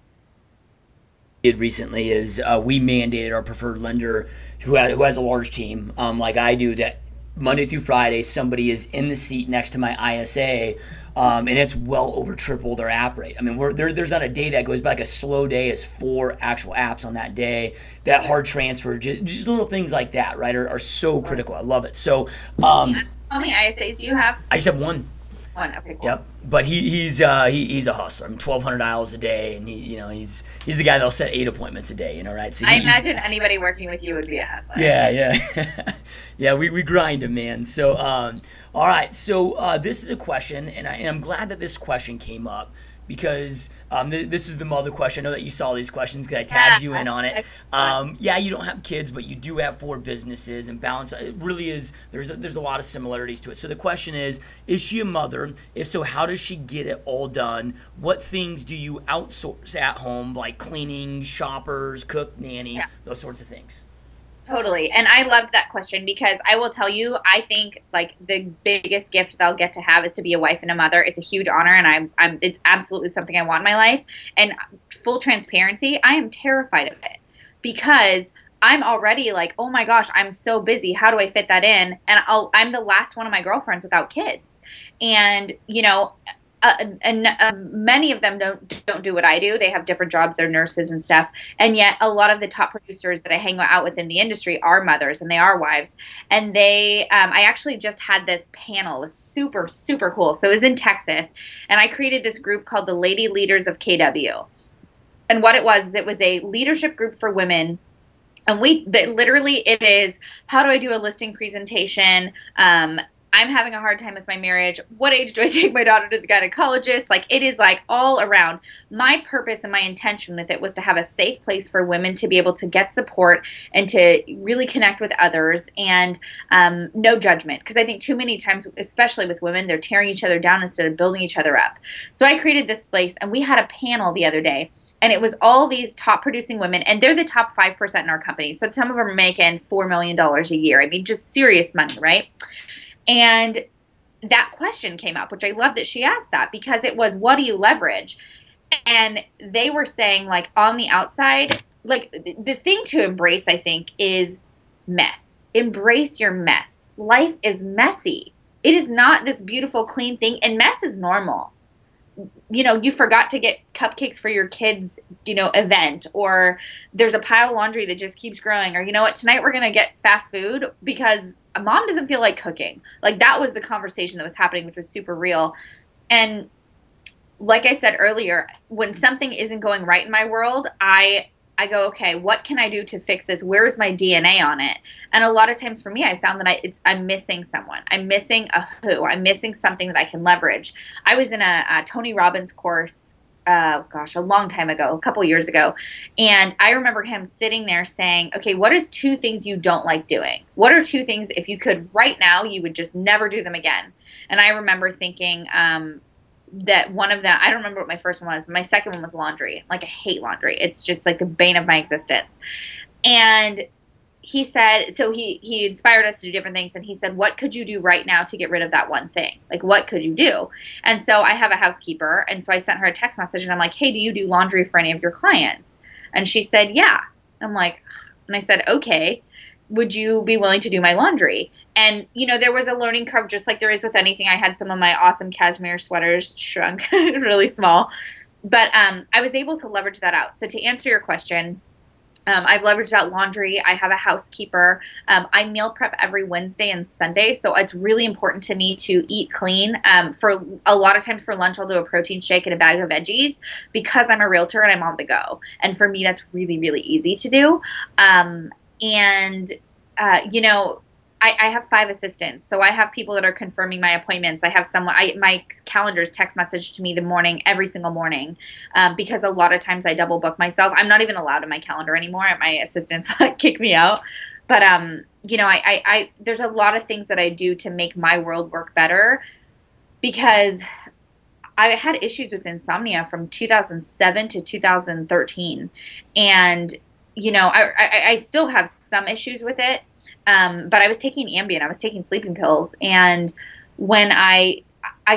Did recently is we mandated our preferred lender who has a large team, like I do, that Monday through Friday somebody is in the seat next to my ISA, and it's well over triple their app rate. I mean, there's not a day that goes by. Like a slow day is 4 actual apps on that day. That hard transfer, just little things like that, right, are so critical. I love it. So, how many ISAs do you have? I just have one. Okay, cool. Yep, but he's a hustler. I'm $1,200 a day, and he's the guy that'll set 8 appointments a day. Right? So I imagine anybody working with you would be a hustler. Yeah. Yeah, we grind him, man. So, all right. So this is a question, and I'm glad that this question came up, because this is the mother question. I know that you saw these questions because I tagged you in on it. Yeah, you don't have kids, but you do have 4 businesses, and balance. It really is. There's a lot of similarities to it. So the question is she a mother? If so, how does she get it all done? What things do you outsource at home, like cleaning, shoppers, cook, nanny, those sorts of things? Totally. And I loved that question, because I will tell you, I think like the biggest gift they'll get to have is to be a wife and a mother. It's a huge honor, and it's absolutely something I want in my life. And full transparency, I am terrified of it, because I'm already like, oh my gosh, I'm so busy. How do I fit that in? And I'm the last one of my girlfriends without kids. And, many of them don't do what I do. They have different jobs. They're nurses and stuff. And yet a lot of the top producers that I hang out with in the industry are mothers and they are wives. And I actually just had this panel. It was super, super cool. So it was in Texas. And I created this group called the Lady Leaders of KW. And what it was a leadership group for women. And literally it is, how do I do a listing presentation? I'm having a hard time with my marriage. What age do I take my daughter to the gynecologist? Like, it is like all around. My purpose and my intention with it was to have a safe place for women to be able to get support and to really connect with others, and no judgment. Because I think too many times, especially with women, they're tearing each other down instead of building each other up. So I created this place, and we had a panel the other day. And it was all these top producing women, and they're the top 5% in our company. So some of them are making $4 million a year. I mean, just serious money, right? And that question came up, which I love that she asked that, because it was, what do you leverage? And they were saying, like, on the outside, like, the thing to embrace, I think, is mess. Embrace your mess. Life is messy. It is not this beautiful, clean thing, and mess is normal. You know, you forgot to get cupcakes for your kids', event, or there's a pile of laundry that just keeps growing, or, you know what, tonight we're going to get fast food because mom doesn't feel like cooking. Like, that was the conversation that was happening, which was super real. And like I said earlier, when something isn't going right in my world, I go, okay, what can I do to fix this? Where is my DNA on it? And a lot of times for me, I found that I'm missing someone. I'm missing a who. I'm missing something that I can leverage. I was in a Tony Robbins course, a long time ago, a couple years ago. And I remember him sitting there saying, okay, what is 2 things you don't like doing? What are 2 things, if you could right now, you would just never do them again? And I remember thinking, that one of them, I don't remember what my first one was, but my second one was laundry. Like, I hate laundry. It's just like the bane of my existence. And he said, so he inspired us to do different things. And he said, what could you do right now to get rid of that one thing? Like, what could you do? And so I have a housekeeper. And so I sent her a text message, and I'm like, hey, do you do laundry for any of your clients? And she said, yeah. I'm like, and I said, okay, would you be willing to do my laundry? And, there was a learning curve, just like there is with anything. I had some of my awesome cashmere sweaters shrunk really small. But I was able to leverage that out. So to answer your question, I've leveraged out laundry. I have a housekeeper. I meal prep every Wednesday and Sunday. So it's really important to me to eat clean. For a lot of times for lunch, I'll do a protein shake and a bag of veggies because I'm a realtor and I'm on the go. And for me, that's really, really easy to do. I have 5 assistants, so I have people that are confirming my appointments. I have my calendar's text message to me every single morning, because a lot of times I double book myself. I'm not even allowed in my calendar anymore. My assistants kick me out. But there's a lot of things that I do to make my world work better, because I had issues with insomnia from 2007 to 2013, and I still have some issues with it. But I was taking Ambien, I was taking sleeping pills. And when I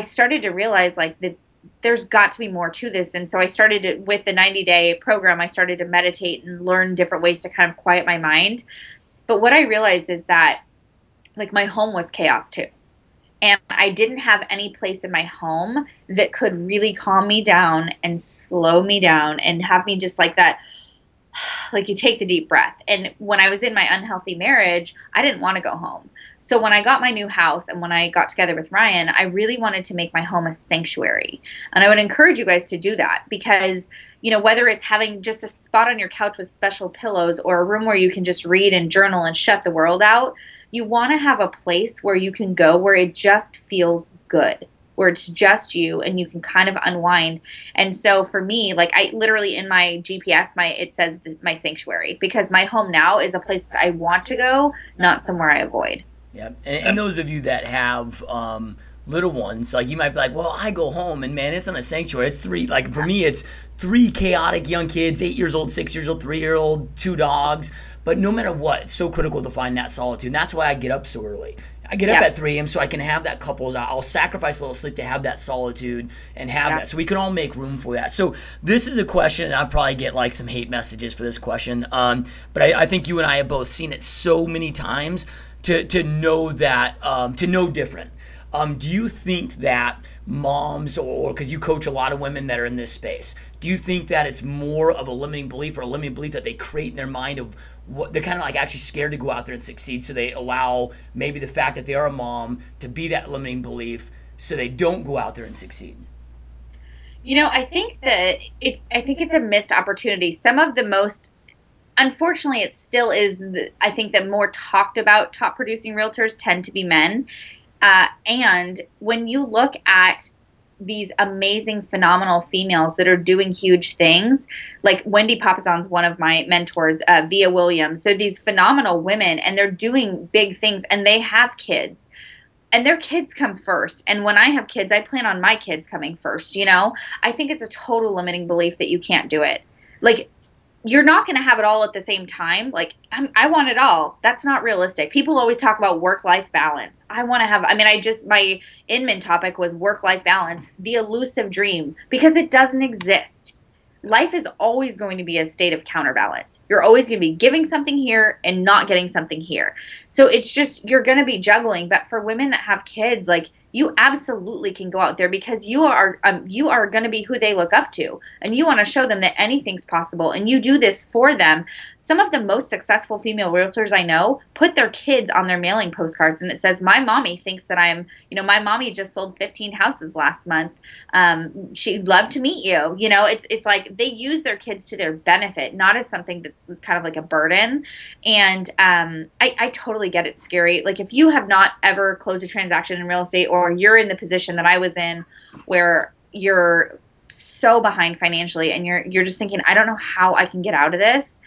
started to realize, like, that there's got to be more to this. And so I started with the 90-day program, I started to meditate and learn different ways to kind of quiet my mind. But what I realized is that, like, my home was chaos too. And I didn't have any place in my home that could really calm me down and slow me down and have me just like that. Like, you take the deep breath. And when I was in my unhealthy marriage, I didn't want to go home. So when I got my new house and when I got together with Ryan, I really wanted to make my home a sanctuary. And I would encourage you guys to do that, because, whether it's having just a spot on your couch with special pillows or a room where you can just read and journal and shut the world out, you want to have a place where you can go where it just feels good, where it's just you and you can kind of unwind. And so for me, like, I literally in my GPS, it says my sanctuary, because my home now is a place I want to go, not somewhere I avoid. Yeah. And those of you that have little ones, like, you might be like, well, I go home and, man, it's on a sanctuary. It's 3, like, for me, it's 3 chaotic young kids, 8 years old, 6 years old, 3-year-old, 2 dogs. But no matter what, it's so critical to find that solitude. And that's why I get up so early. I get up at 3 a.m. so I can have that couples. I'll sacrifice a little sleep to have that solitude and have that. So we can all make room for that. So this is a question, and I'll probably get like some hate messages for this question. But I think you and I have both seen it so many times to know that, to know different. Do you think that moms, or because you coach a lot of women that are in this space, do you think that it's more of a limiting belief, or a limiting belief that they create in their mind of what they're kind of like actually scared to go out there and succeed, so they allow maybe the fact that they are a mom to be that limiting belief so they don't go out there and succeed? I think it's a missed opportunity. Some of the most, unfortunately, it still is. I think the more talked about top producing realtors tend to be men. And when you look at these amazing, phenomenal females that are doing huge things, like Wendy Papasan's one of my mentors, Via Williams. So these phenomenal women, and they're doing big things, and they have kids. And their kids come first. And when I have kids, I plan on my kids coming first. I think it's a total limiting belief that you can't do it. Like, you're not going to have it all at the same time. Like, I want it all. That's not realistic. People always talk about work-life balance. My Inman topic was work-life balance, the elusive dream, because it doesn't exist. Life is always going to be a state of counterbalance. You're always going to be giving something here and not getting something here. So it's just, you're going to be juggling. But for women that have kids, like, you absolutely can go out there, because you are going to be who they look up to, and you want to show them that anything's possible, and you do this for them. Some of the most successful female realtors I know put their kids on their mailing postcards, and it says, my mommy thinks that my mommy just sold 15 houses last month. She'd love to meet you. It's like they use their kids to their benefit, not as something that's kind of like a burden. And I totally get it scary. Like, if you have not ever closed a transaction in real estate, or you're in the position that I was in, where you're so behind financially and you're just thinking, I don't know how I can get out of this.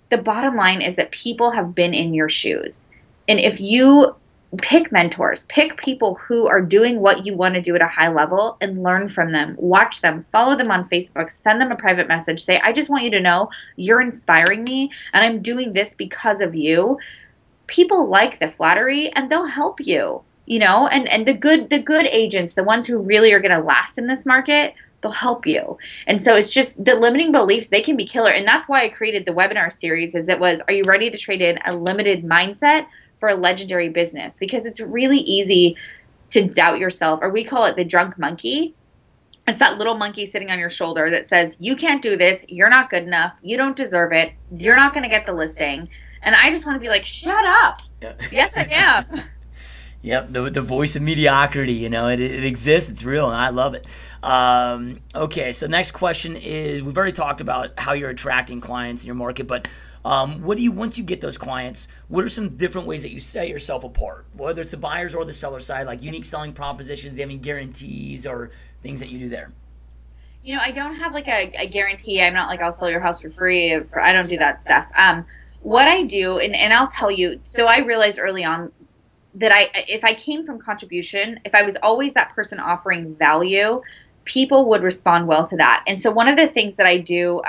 The bottom line is that people have been in your shoes. And if you pick mentors, pick people who are doing what you want to do at a high level, and learn from them, watch them, follow them on Facebook, send them a private message, say, I just want you to know you're inspiring me, and I'm doing this because of you. People like the flattery, and they'll help you. And the good agents, the ones who really are going to last in this market, they'll help you. And so it's just the limiting beliefs, they can be killer. And that's why I created the webinar series, are you ready to trade in a limited mindset for a legendary business? Because it's really easy to doubt yourself, or we call it the drunk monkey. It's that little monkey sitting on your shoulder that says, you can't do this, you're not good enough, you don't deserve it, you're not going to get the listing. And I just want to be like, shut up. Yeah. Yes, I am. Yep, the voice of mediocrity, it exists, it's real, and I love it. Okay, so next question is, we've already talked about how you're attracting clients in your market, but once you get those clients, what are some different ways that you set yourself apart, whether it's the buyers or the seller side, like unique selling propositions, having guarantees, or things that you do there? I don't have like a guarantee. I'm not like, I'll sell your house for free. I don't do that stuff. What I do, and I'll tell you, so I realized early on that if I came from contribution, if I was always that person offering value, people would respond well to that. And so one of the things that I do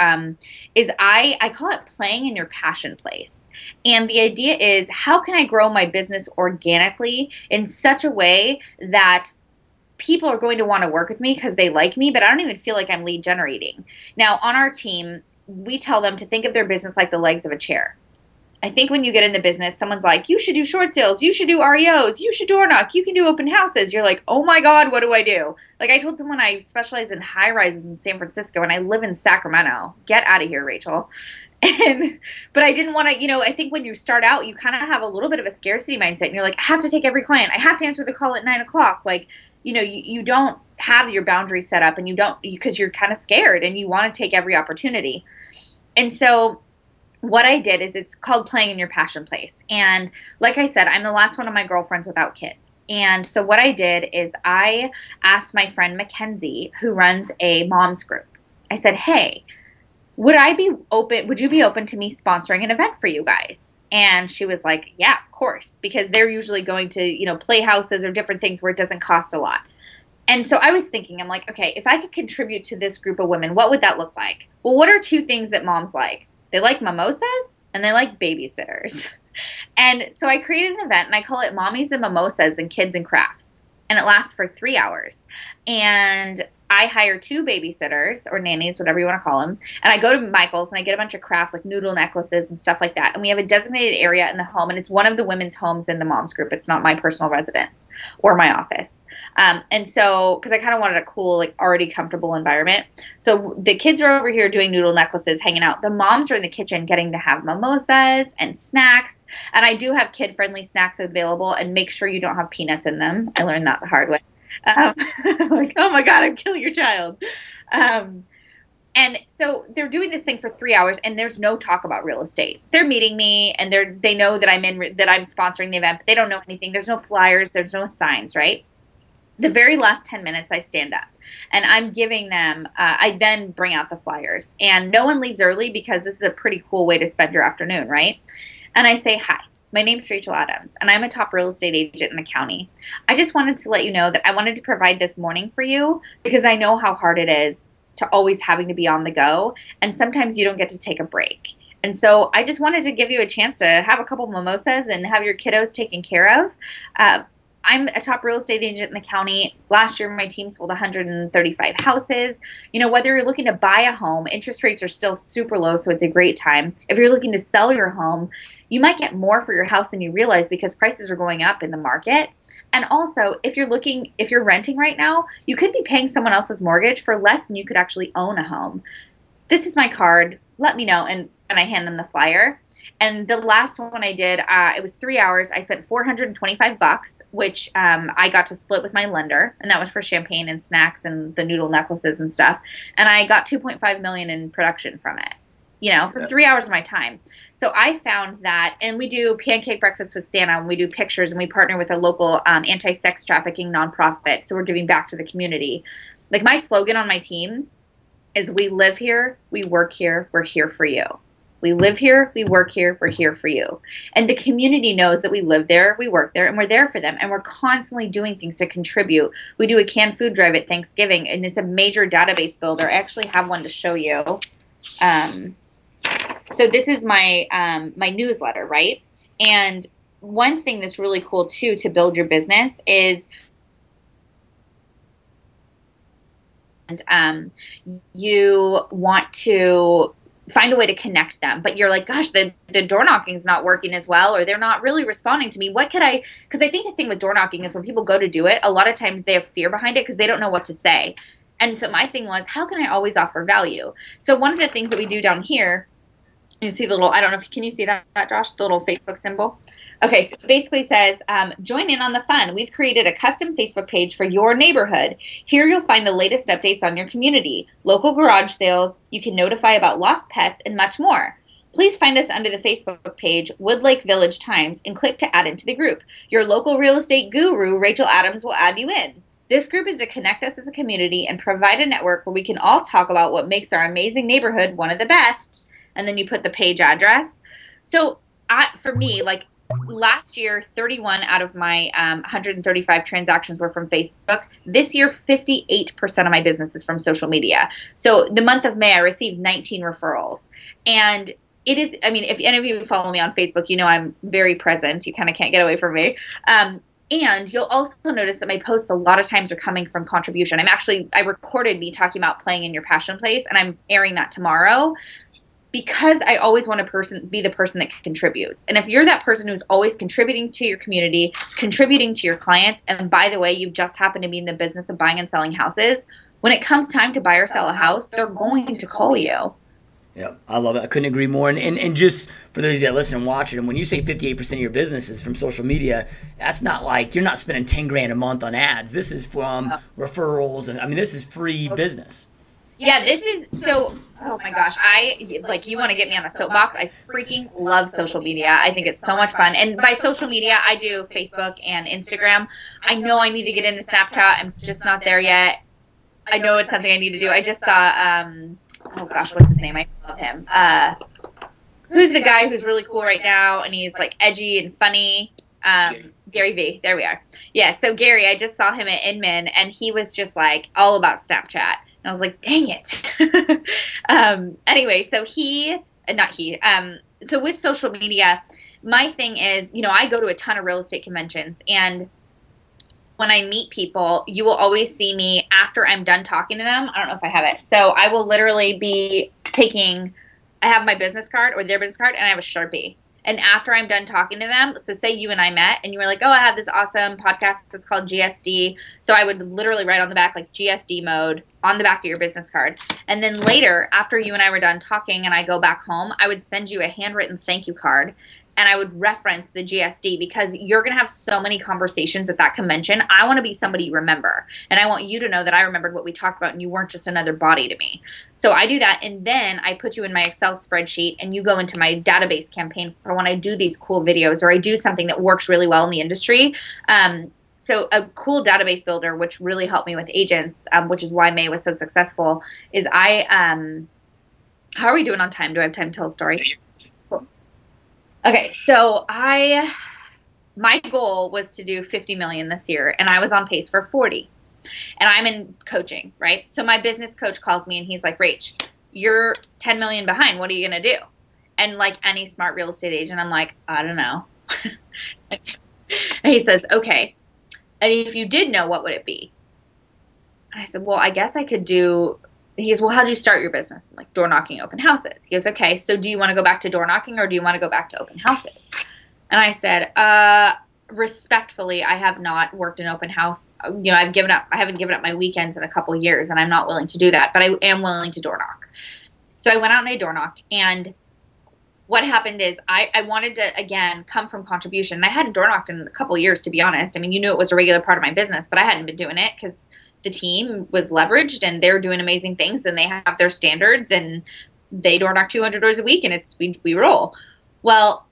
is I call it playing in your passion place. And the idea is, how can I grow my business organically in such a way that people are going to want to work with me because they like me, but I don't even feel like I'm lead generating. Now, on our team, we tell them to think of their business like the legs of a chair. I think when you get in the business, someone's like, you should do short sales, you should do REOs, you should door knock, you can do open houses. You're like, oh my God, what do I do? Like, I told someone I specialize in high rises in San Francisco, and I live in Sacramento. Get out of here, Rachel. But I didn't want to, I think when you start out, you kind of have a little bit of a scarcity mindset, and you're like, I have to take every client. I have to answer the call at 9 o'clock. Like, you don't have your boundaries set up, and you don't, because you're kind of scared and you want to take every opportunity. And so what I did is, it's called playing in your passion place. And like I said, I'm the last one of my girlfriends without kids. And so what I did is I asked my friend Mackenzie, who runs a mom's group. I said, hey, would you be open to me sponsoring an event for you guys? And she was like, yeah, of course, because they're usually going to, playhouses or different things where it doesn't cost a lot. And so I was thinking, I'm like, okay, if I could contribute to this group of women, what would that look like? Well, what are two things that moms like? They like mimosas and they like babysitters. And so I created an event, and I call it Mommies and Mimosas and Kids and Crafts. And it lasts for 3 hours. And I hire 2 babysitters or nannies, whatever you want to call them. And I go to Michael's and I get a bunch of crafts like noodle necklaces and stuff like that. And we have a designated area in the home, and it's one of the women's homes in the mom's group. It's not my personal residence or my office. And so, because I kind of wanted a cool, like already comfortable environment. So the kids are over here doing noodle necklaces, hanging out. The moms are in the kitchen getting to have mimosas and snacks. And I do have kid-friendly snacks available, and make sure you don't have peanuts in them. I learned that the hard way. Like, oh my God, I'm killing your child. And so they're doing this thing for 3 hours, and there's no talk about real estate. They're meeting me, and they know that I'm sponsoring the event, but they don't know anything. There's no flyers, there's no signs, right? The very last 10 minutes, I stand up, and I'm giving them. I then bring out the flyers, and no one leaves early because this is a pretty cool way to spend your afternoon, right? And I say, hi. My name is Rachel Adams, and I'm a top real estate agent in the county. I just wanted to let you know that I wanted to provide this morning for you because I know how hard it is to always having to be on the go, and sometimes you don't get to take a break. And so I just wanted to give you a chance to have a couple mimosas and have your kiddos taken care of. I'm a top real estate agent in the county. Last year, my team sold 135 houses. You know, whether you're looking to buy a home, interest rates are still super low, so it's a great time. If you're looking to sell your home, you might get more for your house than you realize because prices are going up in the market. And also, if you're renting right now, you could be paying someone else's mortgage for less than you could actually own a home. This is my card. Let me know. And I hand them the flyer. And the last one I did, it was 3 hours. I spent $425, which I got to split with my lender, and that was for champagne and snacks and the noodle necklaces and stuff. And I got $2.5 million in production from it, you know, for 3 hours of my time. So I found that, and we do pancake breakfast with Santa, and we do pictures, and we partner with a local anti-sex trafficking nonprofit. So we're giving back to the community. Like my slogan on my team is, we live here, we work here, we're here for you. We live here, we work here, we're here for you. And the community knows that we live there, we work there, and we're there for them. And we're constantly doing things to contribute. We do a canned food drive at Thanksgiving, and it's a major database builder. I actually have one to show you. So this is my my newsletter, right? And one thing that's really cool, too, to build your business is you want to find a way to connect them, but you're like, gosh, the door knocking is not working as well, or they're not really responding to me. What could I, because I think the thing with door knocking is when people go to do it, a lot of times they have fear behind it because they don't know what to say. And so my thing was, how can I always offer value? So one of the things that we do down here, you see the little, I don't know if, can you see that, Josh, the little Facebook symbol? Okay, so it basically says, join in on the fun. We've created a custom Facebook page for your neighborhood. Here you'll find the latest updates on your community, local garage sales, you can notify about lost pets, and much more. Please find us under the Facebook page, Woodlake Village Times, and click to add into the group. Your local real estate guru, Rachel Adams, will add you in. This group is to connect us as a community and provide a network where we can all talk about what makes our amazing neighborhood one of the best. And then you put the page address. So for me, like, last year, 31 out of my 135 transactions were from Facebook. This year, 58% of my business is from social media. So the month of May, I received 19 referrals. And it is, I mean, if any of you follow me on Facebook, you know I'm very present. You kind of can't get away from me. And you'll also notice that my posts a lot of times are coming from contribution. I recorded me talking about playing in your passion place, and I'm airing that tomorrow. Because I always want to be the person that contributes. And if you're that person who's always contributing to your community, contributing to your clients, and by the way, you've just happened to be in the business of buying and selling houses, when it comes time to buy or sell a house, they're going to call you. Yeah, I love it. I couldn't agree more. And just for those of you that listen and watch it, and when you say 58% of your business is from social media, that's not like you're not spending 10 grand a month on ads. This is from referrals. And I mean, this is free business. Yeah, this is so, oh my gosh, you want to get me on a soapbox. I freaking love social media. I think it's so much fun. And by social media, I do Facebook and Instagram. I know I need to get into Snapchat. I'm just not there yet. I know it's something I need to do. I just saw, oh gosh, what's his name? I love him. Who's the guy who's really cool right now? And he's like edgy and funny. Gary V. There we are. Yeah, so Gary, I just saw him at Inman, and he was just like all about Snapchat. And I was like, dang it. Anyway, so so with social media, my thing is, you know, I go to a ton of real estate conventions, and when I meet people, you will always see me after I'm done talking to them. I don't know if I have it. So I will literally be I have my business card or their business card, and I have a Sharpie. And after I'm done talking to them, so say you and I met and you were like, oh, I have this awesome podcast. It's called GSD. So I would literally write on the back, like GSD mode on the back of your business card. And then later, after you and I were done talking and I go back home, I would send you a handwritten thank you card. And I would reference the GSD because you're going to have so many conversations at that convention. I want to be somebody you remember. And I want you to know that I remembered what we talked about and you weren't just another body to me. So I do that. And then I put you in my Excel spreadsheet and you go into my database campaign for when I do these cool videos or I do something that works really well in the industry. So a cool database builder, which really helped me with agents, which is why May was so successful, is how are we doing on time? Do I have time to tell a story? Okay, so my goal was to do 50 million this year, and I was on pace for 40. And I'm in coaching, right? So my business coach calls me and he's like, Rach, you're 10 million behind. What are you going to do? And like any smart real estate agent, I'm like, I don't know. And he says, okay. And if you did know, what would it be? And I said, well, I guess I could do. He goes, well, how'd you start your business? I'm like, door knocking, open houses. He goes, okay, so do you want to go back to door knocking or do you want to go back to open houses? And I said, respectfully, I have not worked an open house. You know, I haven't given up my weekends in a couple of years and I'm not willing to do that, but I am willing to door knock. So I went out and I door knocked, and what happened is I wanted to, again, come from contribution. And I hadn't door knocked in a couple of years, to be honest. I mean, you knew it was a regular part of my business, but I hadn't been doing it because the team was leveraged and they're doing amazing things and they have their standards and they door knock 200 doors a week and we roll. Well,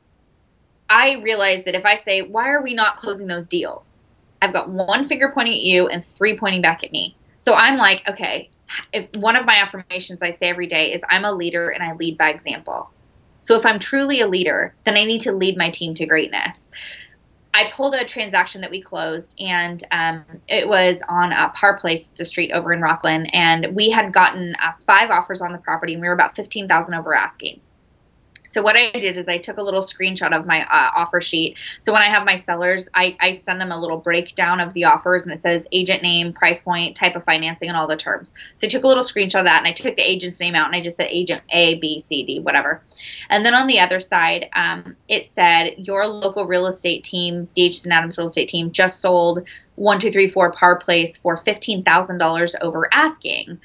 I realized that if I say, why are we not closing those deals? I've got one finger pointing at you and three pointing back at me. So I'm like, okay, if one of my affirmations I say every day is I'm a leader and I lead by example. So if I'm truly a leader, then I need to lead my team to greatness. I pulled a transaction that we closed, and it was on Par Place, the street over in Rockland, and we had gotten 5 offers on the property, and we were about $15,000 over asking. So what I did is I took a little screenshot of my offer sheet. So when I have my sellers, I send them a little breakdown of the offers, and it says agent name, price point, type of financing, and all the terms. So I took a little screenshot of that, and I took the agent's name out, and I just said agent A, B, C, D, whatever. And then on the other side, it said your local real estate team, the HSN Adams real estate team, just sold 1234 Par Place for $15,000 over asking.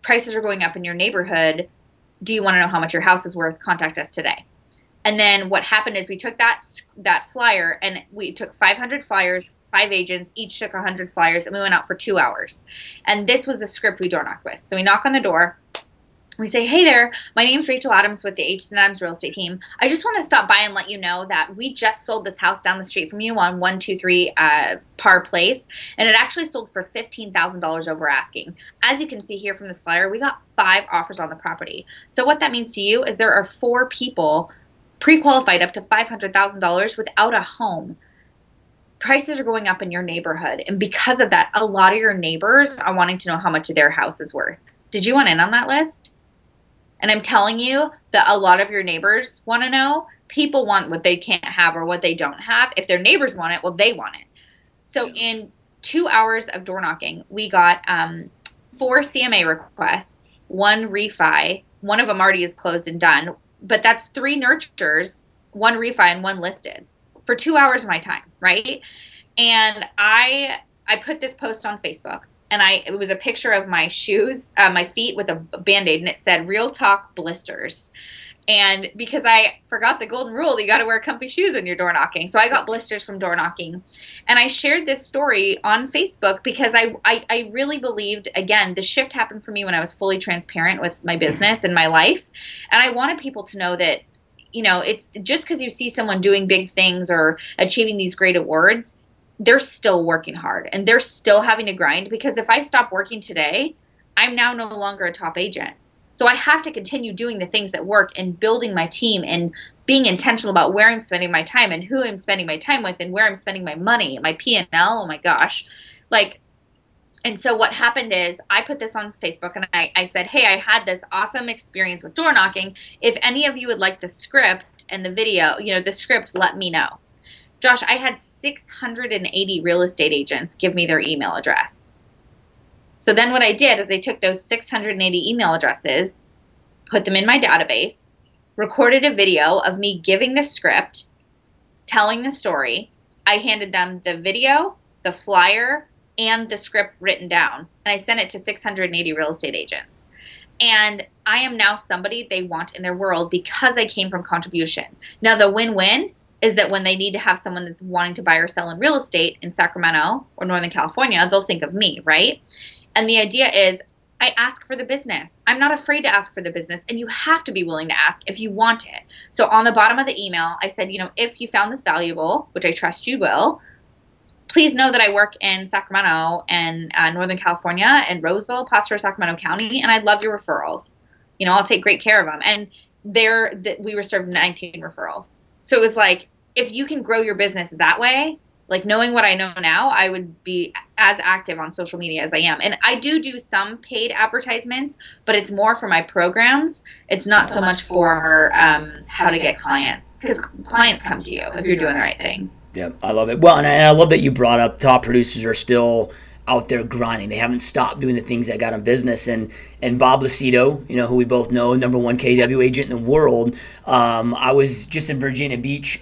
Prices are going up in your neighborhood. Do you want to know how much your house is worth? Contact us today. And then what happened is we took that flyer and we took 500 flyers, 5 agents, each took 100 flyers, and we went out for 2 hours. And this was the script we door knocked with. So we knock on the door. We say, hey there, my name's Rachel Adams with the HSN Adams real estate team. I just want to stop by and let you know that we just sold this house down the street from you on 123 Par Place, and it actually sold for $15,000 over asking. As you can see here from this flyer, we got 5 offers on the property. So what that means to you is there are 4 people pre-qualified up to $500,000 without a home. Prices are going up in your neighborhood, and because of that, a lot of your neighbors are wanting to know how much their house is worth. Did you want in on that list? And I'm telling you that a lot of your neighbors want to know. People want what they can't have or what they don't have. If their neighbors want it, well, they want it. So in 2 hours of door knocking, we got 4 CMA requests, 1 refi. One of them already is closed and done. But that's 3 nurtures, 1 refi, and 1 listed for 2 hours of my time, right? And I put this post on Facebook. And it was a picture of my shoes, my feet with a Band-Aid, and it said, real talk blisters. And because I forgot the golden rule, you got to wear comfy shoes when you're door knocking. So I got blisters from door knocking. And I shared this story on Facebook because I really believed, again, the shift happened for me when I was fully transparent with my business and my life. And I wanted people to know that, you know, it's just because you see someone doing big things or achieving these great awards, they're still working hard and they're still having to grind, because if I stop working today, I'm now no longer a top agent. So I have to continue doing the things that work and building my team and being intentional about where I'm spending my time and who I'm spending my time with and where I'm spending my money, my P&L. Oh my gosh. And so what happened is I put this on Facebook and I said, hey, I had this awesome experience with door knocking. If any of you would like the script and the video, you know, the script, let me know. Josh, I had 680 real estate agents give me their email address. So then what I did is I took those 680 email addresses, put them in my database, recorded a video of me giving the script, telling the story. I handed them the video, the flyer, and the script written down. And I sent it to 680 real estate agents. And I am now somebody they want in their world because I came from contribution. Now, the win-win is that when they need to have someone that's wanting to buy or sell in real estate in Sacramento or Northern California, they'll think of me, right? And the idea is I ask for the business. I'm not afraid to ask for the business, and you have to be willing to ask if you want it. So on the bottom of the email, I said, if you found this valuable, which I trust you will, please know that I work in Sacramento and Northern California and Roseville, Placer, Sacramento County, and I'd love your referrals. I'll take great care of them. And we were served 19 referrals. So it was like, if you can grow your business that way, like knowing what I know now, I would be as active on social media as I am. And I do some paid advertisements, but it's more for my programs. It's not so much for how to get clients, because clients come to you if you're doing the right things. Yeah, I love it. Well, and I love that you brought up top producers are still out there grinding. They haven't stopped doing the things that got them business. And Bob Lucido, who we both know, #1 KW agent in the world. I was just in Virginia Beach.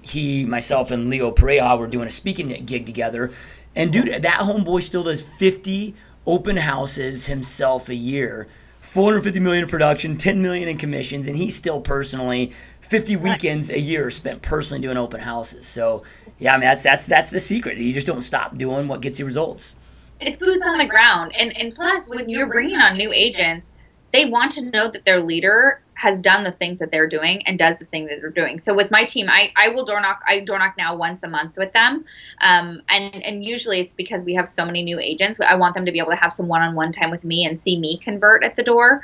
He, myself, and Leo Pereja were doing a speaking gig together. And dude, that homeboy still does 50 open houses himself a year, 450 million in production, 10 million in commissions, and he's still personally 50 weekends a year spent personally doing open houses. So yeah, I mean that's the secret. You just don't stop doing what gets you results. It's boots on the ground, and plus when you're bringing on new agents, they want to know that their leader has done the things that they're doing and does the things that they're doing. So with my team, I will door knock. I door knock now once a month with them, and usually it's because we have so many new agents. I want them to be able to have some one-on-one time with me and see me convert at the door.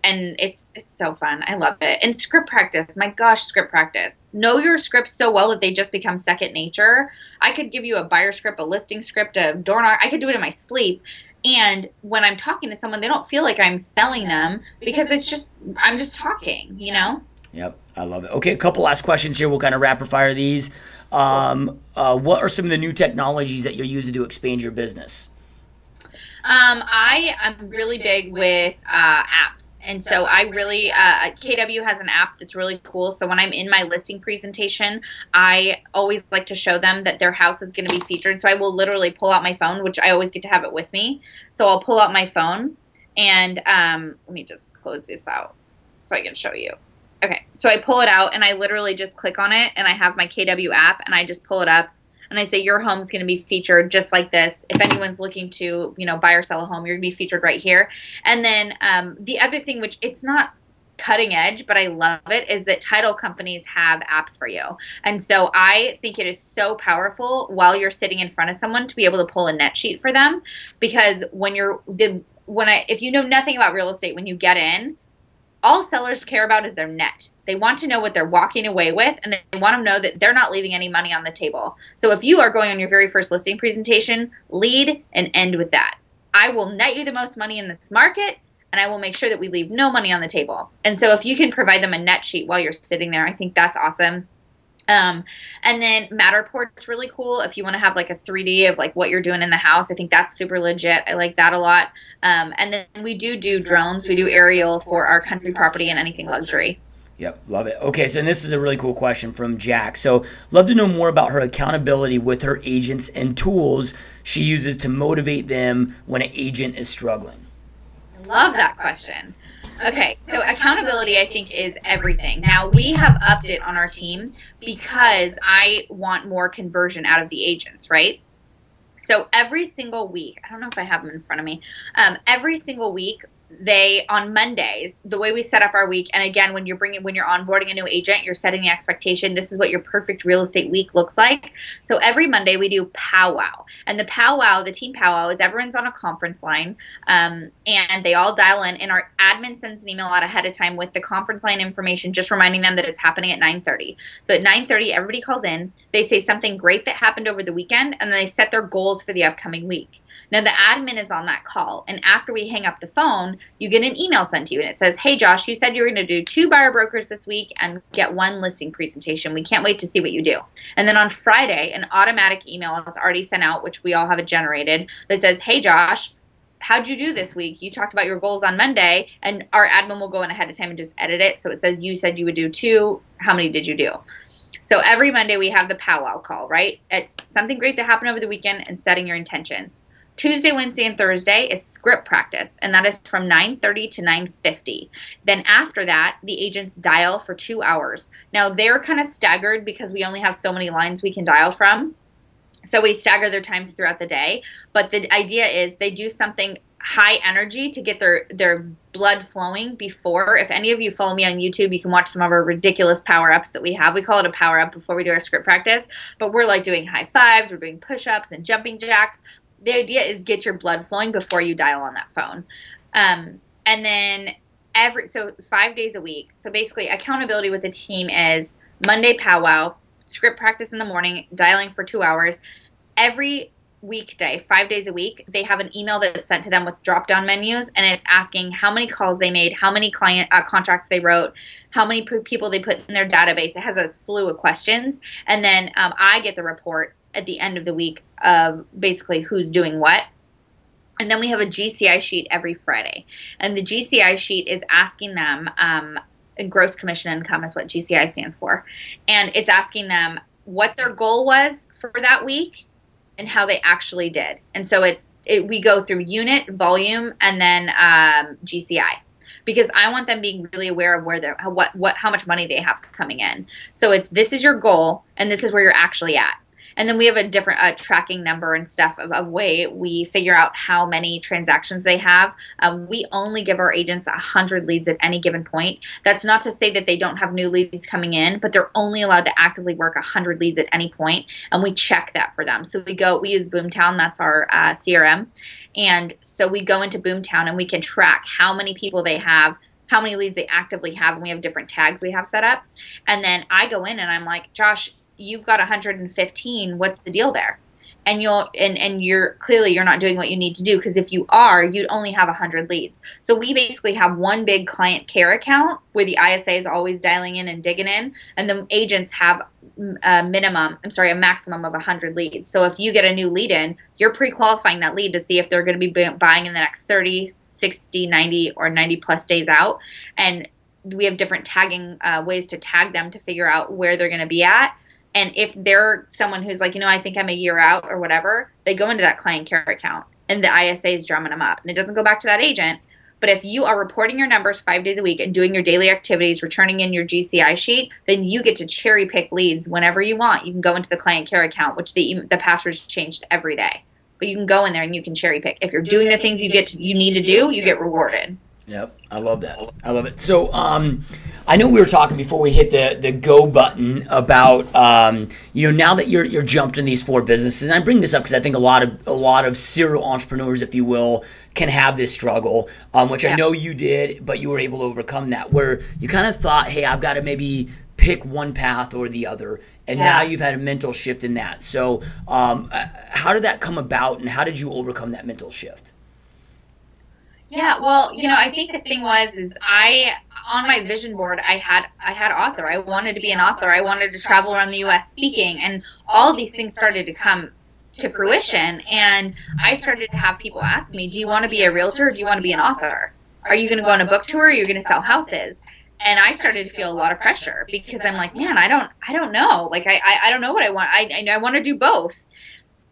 And it's so fun. I love it. And script practice. My gosh, script practice. Know your script so well that they just become second nature. I could give you a buyer script, a listing script, a door knock. I could do it in my sleep. And when I'm talking to someone, they don't feel like I'm selling them because I'm just talking, Yep, I love it. Okay, a couple last questions here. We'll kind of rapid fire these. What are some of the new technologies that you're using to expand your business? I am really big with apps. And so I really, KW has an app that's really cool. So when I'm in my listing presentation, I always like to show them that their house is going to be featured. So I will literally pull out my phone, which I always get to have it with me. So I'll pull out my phone and let me just close this out so I can show you. Okay, so I pull it out and I literally just click on it and I have my KW app and I just pull it up. And I say, your home's going to be featured just like this. If anyone's looking to, buy or sell a home, you're going to be featured right here. And then the other thing, which it's not cutting edge, but I love it, is that title companies have apps for you. And so I think it is so powerful while you're sitting in front of someone to be able to pull a net sheet for them. Because if you know nothing about real estate, when you get in, all sellers care about is their net. They want to know what they're walking away with, and they want to know that they're not leaving any money on the table. So if you are going on your very first listing presentation, lead and end with that. I will net you the most money in this market, and I will make sure that we leave no money on the table. And so if you can provide them a net sheet while you're sitting there, I think that's awesome. And then Matterport's really cool. If you want to have like a 3D of like what you're doing in the house, I think that's super legit. I like that a lot. And then we do drones. We do aerial for our country property and anything luxury. Yep, love it. Okay, so this is a really cool question from Jack. So love to know more about her accountability with her agents and tools she uses to motivate them when an agent is struggling. I love that question. Okay, so accountability, I think, is everything. Now, we have upped it on our team because I want more conversion out of the agents, right? So every single week, I don't know if I have them in front of me, every single week, on Mondays, the way we set up our week, and again, when you're onboarding a new agent, you're setting the expectation. This is what your perfect real estate week looks like. So every Monday we do powwow, and the team powwow is everyone's on a conference line, and they all dial in, and our admin sends an email out ahead of time with the conference line information, just reminding them that it's happening at 9:30. So at 9:30, everybody calls in. They say something great that happened over the weekend, and then they set their goals for the upcoming week. Now the admin is on that call, and after we hang up the phone, you get an email sent to you, and it says, hey Josh, you said you were going to do 2 buyer brokers this week and get 1 listing presentation. We can't wait to see what you do. And then on Friday, an automatic email is already sent out, which we all have it generated, that says, hey Josh, how'd you do this week? You talked about your goals on Monday, and our admin will go in ahead of time and just edit it. So it says you said you would do 2. How many did you do? So every Monday we have the powwow call, right? It's something great that happened over the weekend and setting your intentions. Tuesday, Wednesday, and Thursday is script practice, and that is from 9:30 to 9:50. Then after that, the agents dial for 2 hours. Now they're kind of staggered because we only have so many lines we can dial from. So we stagger their times throughout the day. But the idea is they do something high energy to get their blood flowing before. If any of you follow me on YouTube, you can watch some of our ridiculous power-ups that we have. We call it a power-up before we do our script practice. But we're like doing high fives, we're doing push-ups and jumping jacks. The idea is get your blood flowing before you dial on that phone. And then 5 days a week. So basically accountability with the team is Monday powwow, script practice in the morning, dialing for 2 hours. Every weekday, 5 days a week, they have an email that's sent to them with drop-down menus, and it's asking how many calls they made, how many client contracts they wrote, how many people they put in their database. It has a slew of questions, and then I get the report at the end of the week of basically who's doing what. And then we have a GCI sheet every Friday, and the GCI sheet is asking them gross commission income is what GCI stands for, and it's asking them what their goal was for that week and how they actually did. And so we go through unit, volume, and then GCI, because I want them being really aware of how much money they have coming in. So this is your goal, and this is where you're actually at. And then we have a different tracking number and stuff of way we figure out how many transactions they have. We only give our agents 100 leads at any given point. That's not to say that they don't have new leads coming in, but they're only allowed to actively work 100 leads at any point, and we check that for them. So we use Boomtown, that's our CRM. And so we go into Boomtown and we can track how many people they have, how many leads they actively have, and we have different tags we have set up. And then I go in and I'm like, Josh, you've got 115. What's the deal there? And you're clearly you're not doing what you need to do, because if you are, you'd only have 100 leads. So we basically have one big client care account where the ISA is always dialing in and digging in, and the agents have a maximum of 100 leads. So if you get a new lead in, you're pre-qualifying that lead to see if they're going to be buying in the next 30, 60, 90, or 90 plus days out. And we have different tagging ways to tag them to figure out where they're going to be at. And if they're someone who's like, I think I'm a year out or whatever, they go into that client care account, and the ISA is drumming them up. And it doesn't go back to that agent. But if you are reporting your numbers 5 days a week and doing your daily activities, returning in your GCI sheet, then you get to cherry pick leads whenever you want. You can go into the client care account, which the password's changed every day. But you can go in there and you can cherry pick. If you're doing the things you need to do, you get rewarded. Yep, I love that. I love it. So, I know we were talking before we hit the go button about now that you're jumped in these 4 businesses. And I bring this up because I think a lot of serial entrepreneurs, if you will, can have this struggle, which I know you did, but you were able to overcome that. Where you kind of thought, hey, I've got to maybe pick one path or the other, and now you've had a mental shift in that. So, how did that come about, and how did you overcome that mental shift? Yeah, well, I think the thing is on my vision board, I had author. I wanted to be an author. I wanted to travel around the U.S. speaking, and all of these things started to come to fruition. And I started to have people ask me, do you want to be a realtor, or do you want to be an author? Are you going to go on a book tour, or are you going to sell houses? And I started to feel a lot of pressure, because I'm like, man, I don't know. Like, I don't know what I want. I want to do both.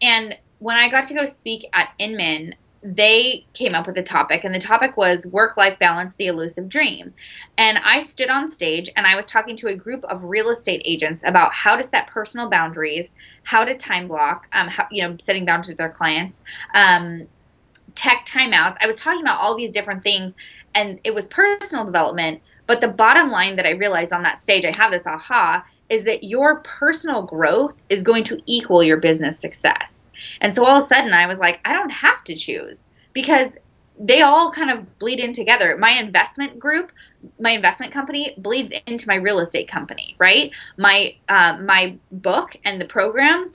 And when I got to go speak at Inman, they came up with a topic, and the topic was work-life balance, the elusive dream. And I stood on stage and I was talking to a group of real estate agents about how to set personal boundaries, how to time block, setting boundaries with their clients, tech timeouts. I was talking about all these different things, and it was personal development. But the bottom line that I realized on that stage, I have this aha, is that your personal growth is going to equal your business success. And so all of a sudden I was like, I don't have to choose, because they all kind of bleed in together. My investment group, my investment company bleeds into my real estate company, right? My book and the program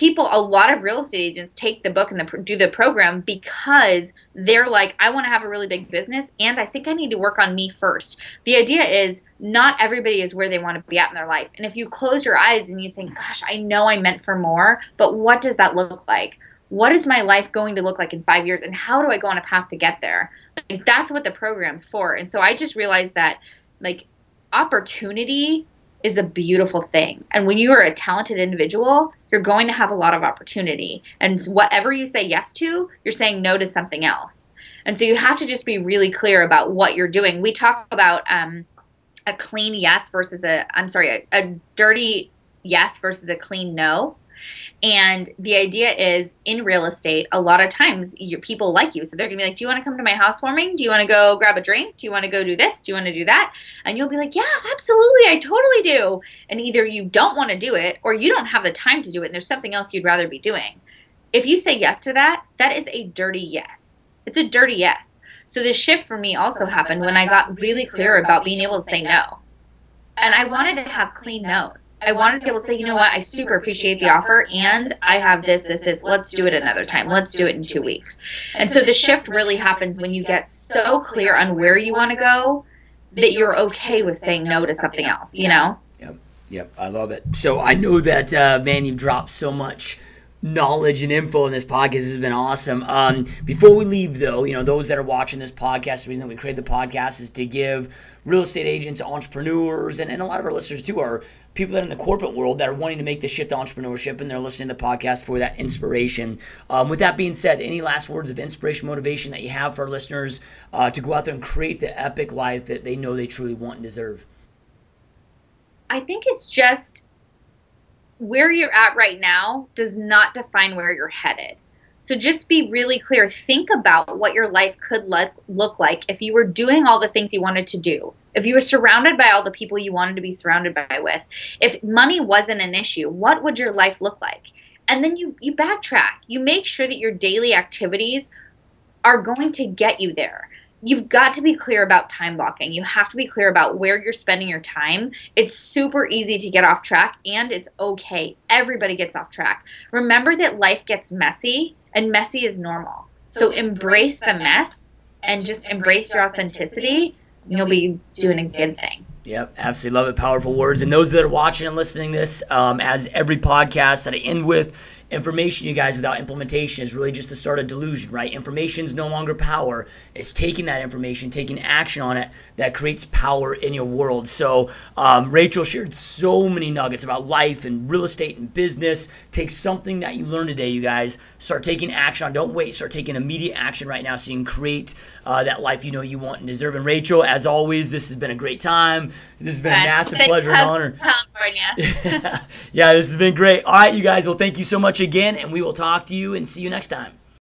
a lot of real estate agents take the book and do the program because they're like, I want to have a really big business and I think I need to work on me first. The idea is not everybody is where they want to be at in their life. And if you close your eyes and you think, gosh, I know I'm meant for more, but what does that look like? What is my life going to look like in 5 years? And how do I go on a path to get there? Like, that's what the program's for. And so I just realized that, like, opportunity is a beautiful thing. And when you are a talented individual, you're going to have a lot of opportunity. And whatever you say yes to, you're saying no to something else. And so you have to just be really clear about what you're doing. We talk about a clean yes versus a dirty yes versus a clean no. And the idea is, in real estate, a lot of times people like you. So they're going to be like, do you want to come to my housewarming? Do you want to go grab a drink? Do you want to go do this? Do you want to do that? And you'll be like, yeah, absolutely. I totally do. And either you don't want to do it or you don't have the time to do it and there's something else you'd rather be doing. If you say yes to that, that is a dirty yes. It's a dirty yes. So the shift for me also happened when I got really clear about being able to say no. And I wanted to have clean no's. I wanted to be able to say, you know what, I super appreciate the offer, and I have this. Let's do it another time. Let's do it in 2 weeks. And so the shift really happens when you get so clear on where you want to go that you're okay with saying no to something else, you know? Yep, I love it. So I know that, man, you've dropped so much knowledge and info in this podcast. This has been awesome. Before we leave, though, those that are watching this podcast, the reason that we created the podcast is to give real estate agents, entrepreneurs, and a lot of our listeners too are people that are in the corporate world that are wanting to make the shift to entrepreneurship, and they're listening to the podcast for that inspiration. With that being said, any last words of inspiration, motivation that you have for our listeners to go out there and create the epic life that they know they truly want and deserve? I think it's just where you're at right now does not define where you're headed. So just be really clear. Think about what your life could look like if you were doing all the things you wanted to do. If you were surrounded by all the people you wanted to be surrounded by with. If money wasn't an issue, what would your life look like? And then you backtrack. You make sure that your daily activities are going to get you there. You've got to be clear about time blocking. You have to be clear about where you're spending your time. It's super easy to get off track, and it's okay. Everybody gets off track. Remember that life gets messy, and messy is normal. So embrace the mess and just embrace your authenticity, and you'll be doing a good thing. Yep, absolutely love it. Powerful words. And those that are watching and listening to this, as every podcast that I end with, information, you guys, without implementation is really just the start of delusion, right? Information is no longer power. It's taking that information, taking action on it that creates power in your world. So Rachel shared so many nuggets about life and real estate and business. Take something that you learned today, you guys. Start taking action on. Don't wait. Start taking immediate action right now so you can create that life you know you want and deserve. And Rachel, as always, this has been a great time. This has been a massive pleasure and honor. California. Yeah, this has been great. All right, you guys. Well, thank you so much again, and we will talk to you and see you next time.